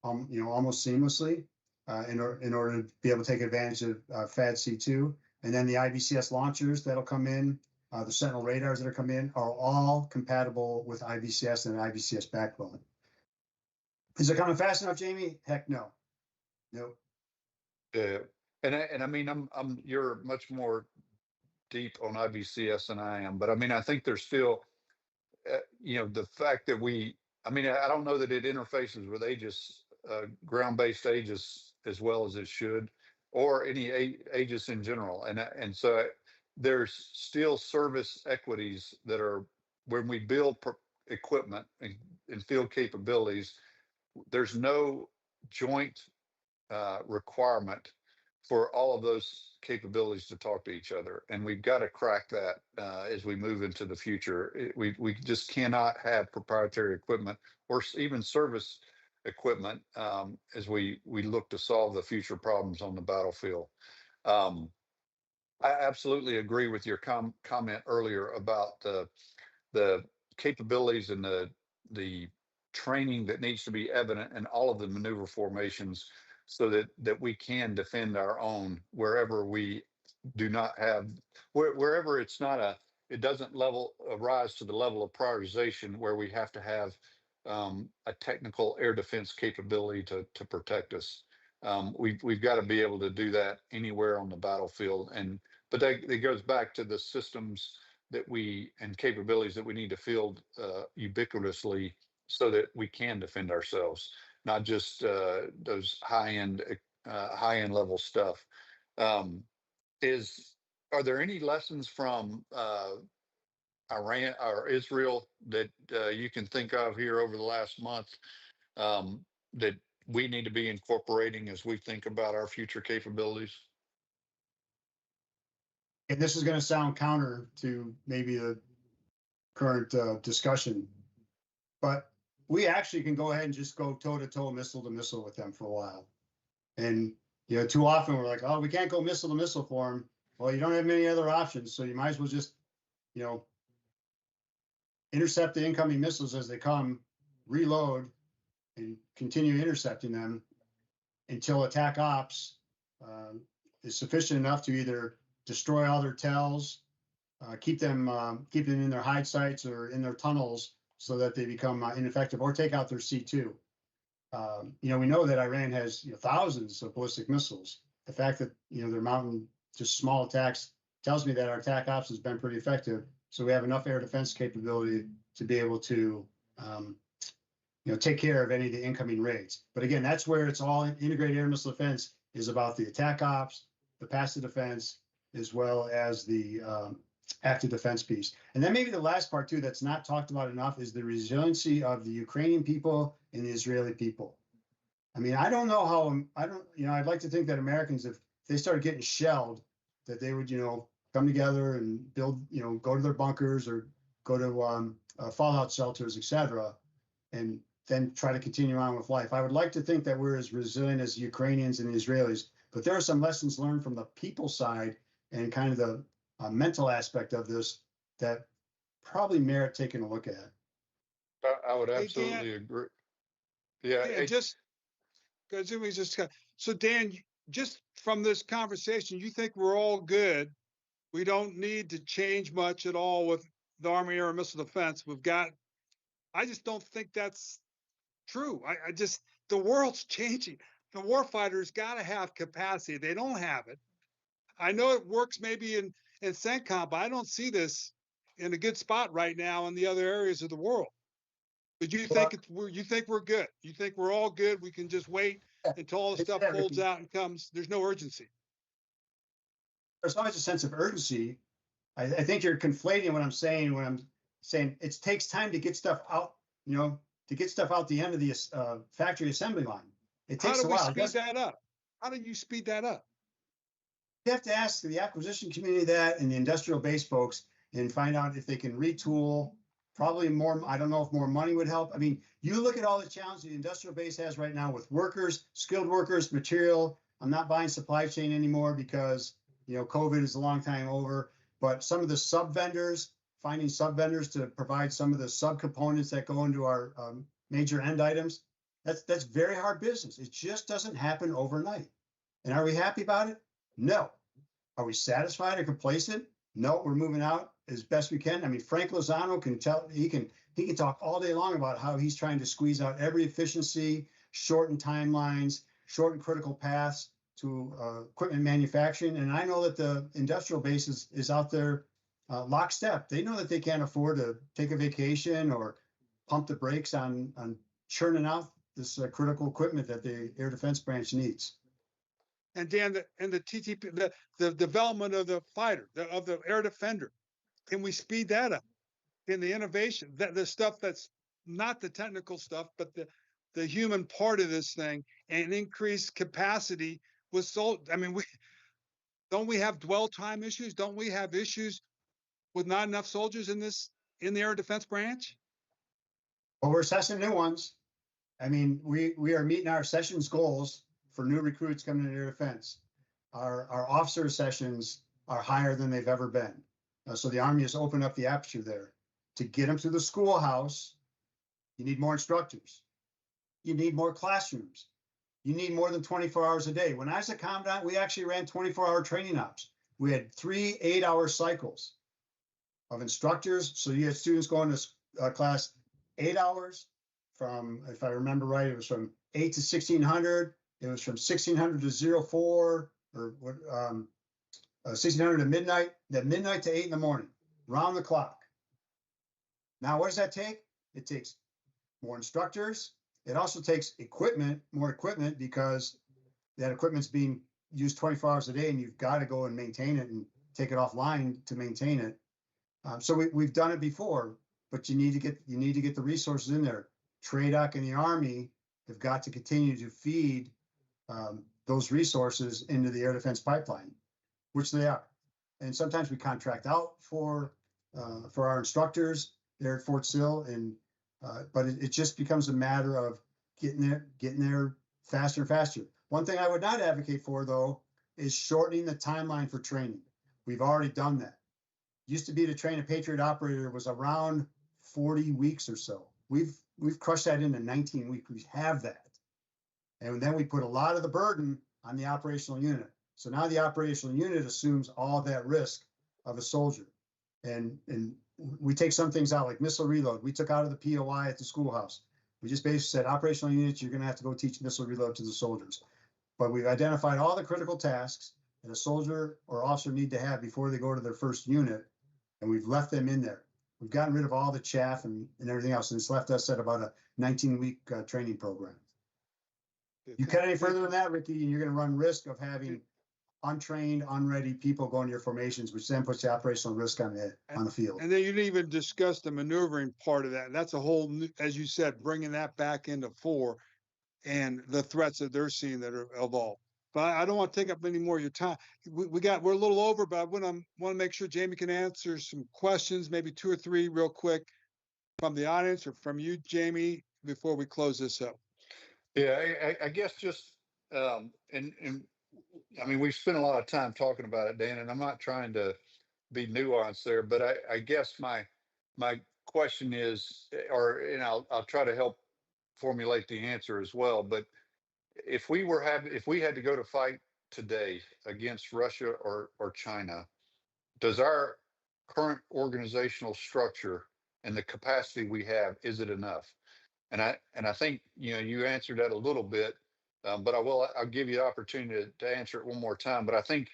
[SPEAKER 3] almost seamlessly in order to be able to take advantage of FAD C2. And then the IBCS launchers that'll come in, the Sentinel radars that are coming in, are all compatible with IBCS and an IBCS backbone. Is it coming fast enough, Jamie? Heck no. Nope.
[SPEAKER 2] Yeah. And I mean, you're much more deep on IBCS than I am, but I mean, I think there's still, the fact that I don't know that it interfaces with Aegis, ground-based Aegis as well as it should, or any Aegis in general. And so there's still service equities that are, when we build equipment and field capabilities, there's no joint requirement for all of those capabilities to talk to each other. And we've got to crack that as we move into the future. We just cannot have proprietary equipment or even service equipment as we look to solve the future problems on the battlefield. I absolutely agree with your comment earlier about the capabilities and the training that needs to be evident in all of the maneuver formations, so that we can defend our own wherever we do not have, wherever it doesn't rise to the level of prioritization where we have to have a technical air defense capability to protect us. We've got to be able to do that anywhere on the battlefield. But that goes back to the systems and capabilities that we need to field ubiquitously, so that we can defend ourselves, not just those high-end level stuff. Are there any lessons from Iran or Israel that you can think of here over the last month that we need to be incorporating as we think about our future capabilities?
[SPEAKER 3] And this is going to sound counter to maybe the current discussion, but we actually can go ahead and just go toe to toe, missile to missile with them for a while. And, you know, too often we're like, oh, we can't go missile to missile for them. Well, you don't have many other options. So you might as well just, you know, intercept the incoming missiles as they come, reload, and continue intercepting them until attack ops is sufficient enough to either destroy all their tells, keep them in their hide sites or in their tunnels so that they become ineffective, or take out their C2. You know, we know that Iran has thousands of ballistic missiles. The fact that they're mounting just small attacks tells me that our attack ops has been pretty effective. So we have enough air defense capability to be able to take care of any of the incoming raids. But again, that's where it's all integrated air missile defense is about the attack ops, the passive defense, as well as the active defense piece. And then maybe the last part too that's not talked about enough is the resiliency of the Ukrainian people and the Israeli people. I mean, I don't know how, I'd like to think that Americans, if they started getting shelled, that they would, come together and build, go to their bunkers or go to fallout shelters, et cetera, and then try to continue on with life. I would like to think that we're as resilient as the Ukrainians and the Israelis, but there are some lessons learned from the people side and kind of the mental aspect of this that probably merit taking a look at.
[SPEAKER 2] I would absolutely agree. Yeah,
[SPEAKER 1] so Dan, just from this conversation, you think we're all good? We don't need to change much at all with the Army Air and Missile Defense. I just don't think that's true. The world's changing. The warfighters got to have capacity. They don't have it. I know it works maybe in CENTCOM, but I don't see this in a good spot right now in the other areas of the world. But you think we're good? You think we're all good? We can just wait until all the stuff folds out and comes. There's no urgency.
[SPEAKER 3] There's always a sense of urgency. I think you're conflating what I'm saying when I'm saying it takes time to get stuff out. To get stuff out the end of the factory assembly line. It takes a while.
[SPEAKER 1] How do we speed that up? How do you speed that up?
[SPEAKER 3] You have to ask the acquisition community that and the industrial base folks and find out if they can retool. Probably more, I don't know if more money would help. I mean, you look at all the challenges the industrial base has right now with workers, skilled workers, material. I'm not buying supply chain anymore because, COVID is a long time over. But some of the sub-vendors, finding sub-vendors to provide some of the sub-components that go into our major end items, that's very hard business. It just doesn't happen overnight. And are we happy about it? No. Are we satisfied or complacent? No, we're moving out as best we can. I mean, Frank Lozano can tell, he can talk all day long about how he's trying to squeeze out every efficiency, shorten timelines, shorten critical paths to equipment manufacturing. And I know that the industrial base is out there lockstep. They know that they can't afford to take a vacation or pump the brakes on churning out this critical equipment that the Air Defense Branch needs.
[SPEAKER 1] And Dan, the TTP, the development of the fighter, of the air defender, can we speed that up? In the innovation, the stuff that's not the technical stuff, but the human part of this thing, and increase capacity with I mean, don't we have dwell time issues? Don't we have issues with not enough soldiers in the Air Defense Branch?
[SPEAKER 3] Well, we're assessing new ones. I mean, we are meeting our sessions goals for new recruits coming into air defense. Our officer sessions are higher than they've ever been. So the Army has opened up the aperture there. To get them through the schoolhouse, you need more instructors. You need more classrooms. You need more than 24 hours a day. When I was a commandant, we actually ran 24-hour training ops. We had 3 8-hour cycles of instructors. So you had students going to class 8 hours from, if I remember right, it was from 8 to 1600. It was from 1600 to 04 or 1600 to midnight, then midnight to 8 in the morning, round the clock. Now, what does that take? It takes more instructors. It also takes more equipment, because that equipment's being used 24 hours a day, and you've got to go and maintain it and take it offline to maintain it. So we've done it before, but you need to get the resources in there. TRADOC and the Army have got to continue to feed those resources into the air defense pipeline, which they are. And sometimes we contract out for our instructors there at Fort Sill, and but it just becomes a matter of getting there faster and faster. One thing I would not advocate for, though, is shortening the timeline for training. We've already done that. Used to be to train a Patriot operator was around 40 weeks or so. We've crushed that into 19 weeks. We have that. And then we put a lot of the burden on the operational unit. So now the operational unit assumes all that risk of a soldier. And we take some things out, like missile reload. We took out of the POI at the schoolhouse. We just basically said, operational units, you're going to have to go teach missile reload to the soldiers. But we've identified all the critical tasks that a soldier or officer need to have before they go to their first unit, and we've left them in there. We've gotten rid of all the chaff and everything else, and it's left us at about a 19-week training program. You cut any further than that, Ricky, and you're going to run risk of having untrained, unready people going to your formations, which then puts the operational risk on the field.
[SPEAKER 1] And then you didn't even discuss the maneuvering part of that. And that's a whole new, as you said, bringing that back into fore and the threats that they're seeing that are evolved. But I don't want to take up any more of your time. We're a little over, but I want to make sure Jamie can answer some questions, maybe 2 or 3 real quick from the audience or from you, Jamie, before we close this up.
[SPEAKER 2] Yeah, I guess just, and I mean, we've spent a lot of time talking about it, Dan, and I'm not trying to be nuanced there, but I guess my question is, and I'll try to help formulate the answer as well. But if we had to go to fight today against Russia or China, does our current organizational structure and the capacity we have, is it enough? And I think, you answered that a little bit, but I'll give you the opportunity to answer it one more time. But I think,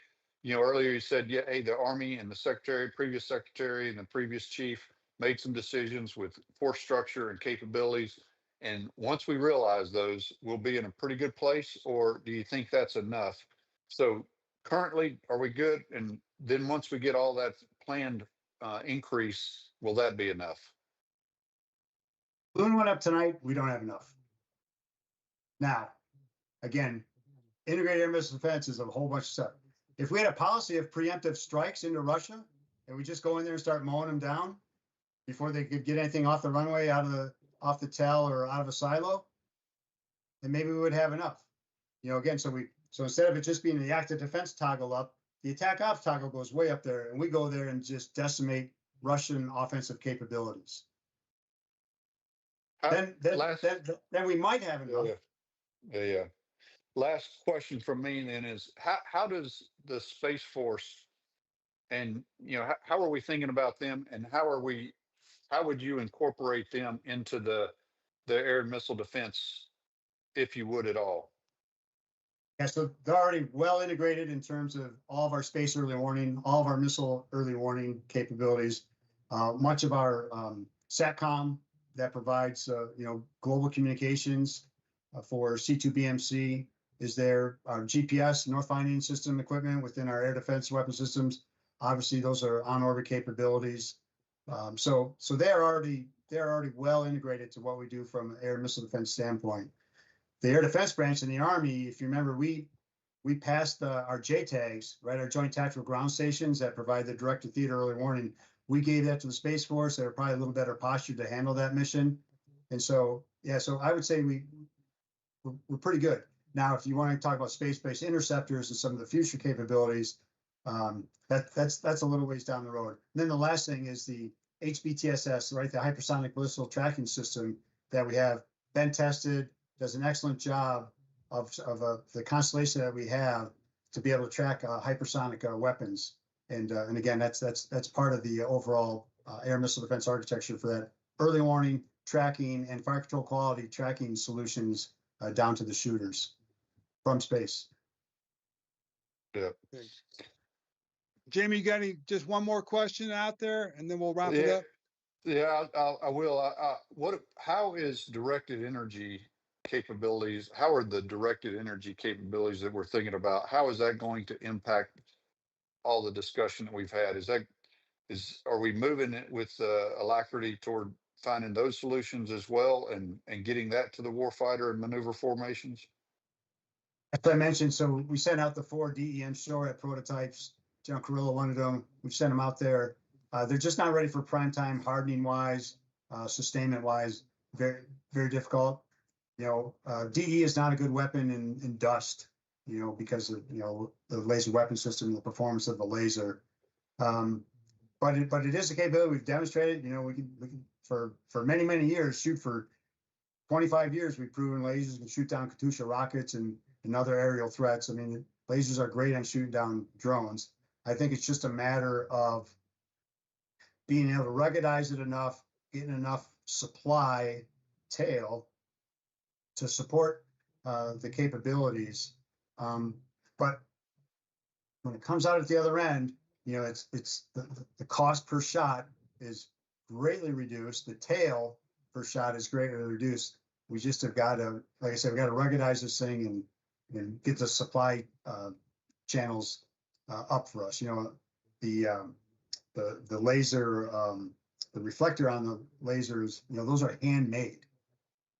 [SPEAKER 2] earlier you said, yeah, hey, the Army and the previous secretary and the previous chief made some decisions with force structure and capabilities. And once we realize those, we'll be in a pretty good place, or do you think that's enough? So currently, are we good? And then once we get all that planned increase, will that be enough?
[SPEAKER 3] Balloon went up tonight. We don't have enough. Now, again, integrated air missile defense is a whole bunch of stuff. If we had a policy of preemptive strikes into Russia, and we just go in there and start mowing them down before they could get anything off the runway, off the tail or out of a silo, then maybe we would have enough. Again, so instead of it just being the active defense toggle up, the attack ops toggle goes way up there, and we go there and just decimate Russian offensive capabilities. Then we might have enough.
[SPEAKER 2] Yeah. Last question from me then is, how does the Space Force, and how are we thinking about them, and how would you incorporate them into the air and missile defense, if you would at all?
[SPEAKER 3] Yeah, so they're already well integrated in terms of all of our space early warning, all of our missile early warning capabilities, much of our SATCOM that provides global communications for C2BMC is there. Our GPS, North Finding System equipment within our air defense weapon systems. Obviously, those are on-orbit capabilities. So they're already well integrated to what we do from an air missile defense standpoint. The air defense branch in the Army, if you remember, we passed our JTAGs, right? Our Joint Tactical Ground Stations that provide the direct-to-theater early warning. We gave that to the Space Force. They're probably a little better postured to handle that mission. And so, yeah, so I would say we're pretty good. Now, if you want to talk about space-based interceptors and some of the future capabilities, that's a little ways down the road. And then the last thing is the HBTSS, right? The hypersonic ballistic tracking system that we have been tested, does an excellent job of the constellation that we have to be able to track hypersonic weapons. And again, that's part of the overall air missile defense architecture for that early warning, tracking, and fire control quality tracking solutions down to the shooters from space.
[SPEAKER 2] Yeah.
[SPEAKER 1] Jamie, you got just one more question out there, and then we'll wrap it up?
[SPEAKER 2] Yeah, I will. How is directed energy capabilities? How are the directed energy capabilities that we're thinking about? How is that going to impact all the discussion that we've had? Are we moving it with alacrity toward finding those solutions as well and getting that to the warfighter and maneuver formations?
[SPEAKER 3] As I mentioned, so we sent out the 4 DEM SHORAD prototypes. General Carrillo wanted them. We've sent them out there. They're just not ready for prime time, hardening wise, sustainment wise, very, very difficult. DE is not a good weapon in dust, because of, the laser weapon system, the performance of the laser. But it is a capability we've demonstrated. We can for many, many years, shoot for 25 years. We've proven lasers can shoot down Katyusha rockets and other aerial threats. I mean, lasers are great on shooting down drones. I think it's just a matter of being able to ruggedize it enough, getting enough supply tail to support the capabilities. But when it comes out at the other end, it's the cost per shot is greatly reduced. The tail per shot is greatly reduced. We just have got to, like I said, we got to ruggedize this thing and get the supply channels up for us. The laser, the reflector on the lasers, those are handmade.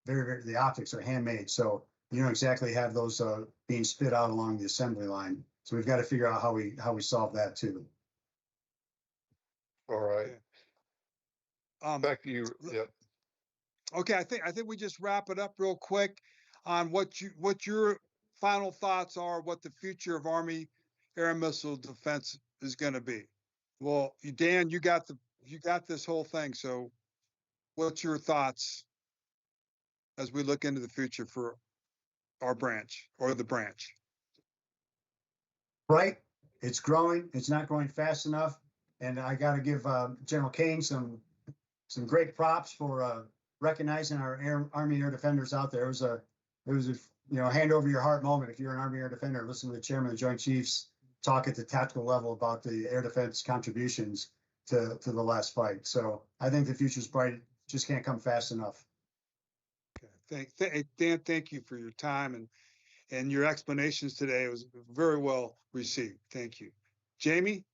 [SPEAKER 3] Very, very, the optics are handmade. So you don't exactly have those being spit out along the assembly line. So we've got to figure out how we solve that too.
[SPEAKER 2] All right. Back to you. Yep.
[SPEAKER 1] Okay, I think we just wrap it up real quick on what your final thoughts are, what the future of Army air and missile defense is going to be. Well, Dan, you got this whole thing. So what's your thoughts as we look into the future for our branch or the branch?
[SPEAKER 3] Right. It's growing. It's not growing fast enough. And I got to give General Kane some great props for recognizing our Army Air Defenders out there. It was a hand over your heart moment. If you're an Army Air Defender, listen to the Chairman of the Joint Chiefs talk at the tactical level about the air defense contributions to the last fight. So I think the future's bright. Just can't come fast enough.
[SPEAKER 1] Okay. Dan, thank you for your time and your explanations today. It was very well received. Thank you. Jamie?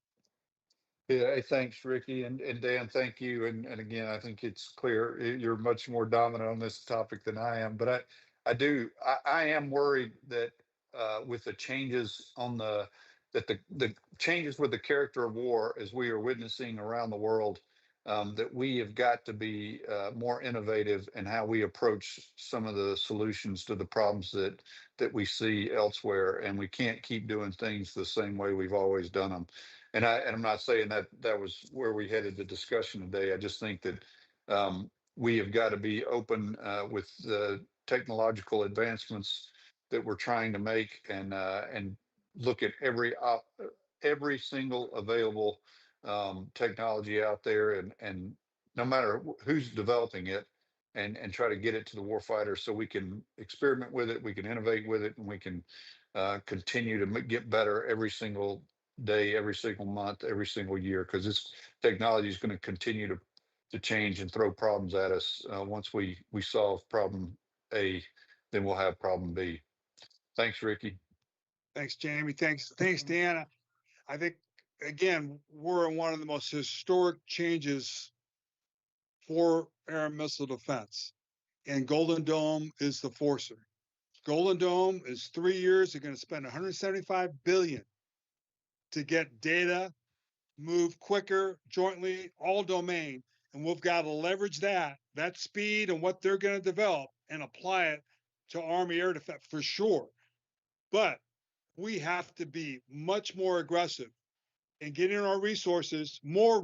[SPEAKER 2] Yeah, hey, thanks, Ricky, and Dan, thank you. And again, I think it's clear you're much more dominant on this topic than I am. But I am worried that with the changes on the changes with the character of war as we are witnessing around the world, that we have got to be more innovative in how we approach some of the solutions to the problems that we see elsewhere, and we can't keep doing things the same way we've always done them. And I'm not saying that was where we headed the discussion today. I just think that we have got to be open with the technological advancements that we're trying to make, and look at every single available technology out there, and no matter who's developing it, and try to get it to the warfighter so we can experiment with it, we can innovate with it, and we can continue to get better every single day, every single month, every single year, because this technology is going to continue to change and throw problems at us. Once we solve problem A, then we'll have problem B. Thanks, Ricky.
[SPEAKER 1] Thanks, Jamie. Thanks, Dan. I think, again, we're in one of the most historic changes for air and missile defense. And Golden Dome is the forcer. Golden Dome is 3 years. They're going to spend $175 billion to get data, move quicker, jointly, all domain. And we've got to leverage that speed and what they're going to develop and apply it to Army air defense for sure. But we have to be much more aggressive in getting our resources, more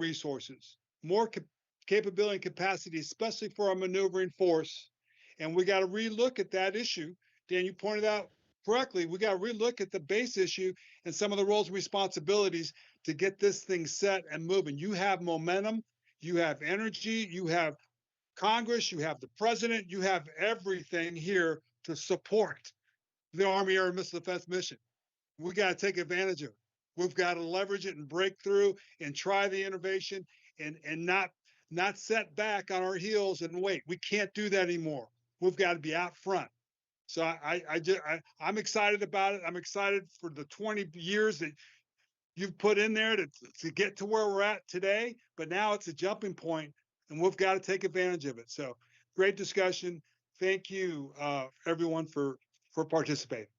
[SPEAKER 1] capability and capacity, especially for our maneuvering force. And we got to relook at that issue. Dan, you pointed out correctly, we got to relook at the base issue and some of the roles and responsibilities to get this thing set and moving. You have momentum, you have energy, you have Congress, you have the president, you have everything here to support the Army Air and Missile Defense mission. We got to take advantage of it. We've got to leverage it and break through and try the innovation and not set back on our heels and wait. We can't do that anymore. We've got to be out front. So I'm excited about it. I'm excited for the 20 years that you've put in there to get to where we're at today. But now it's a jumping point, and we've got to take advantage of it. So great discussion. Thank you, everyone, for participating.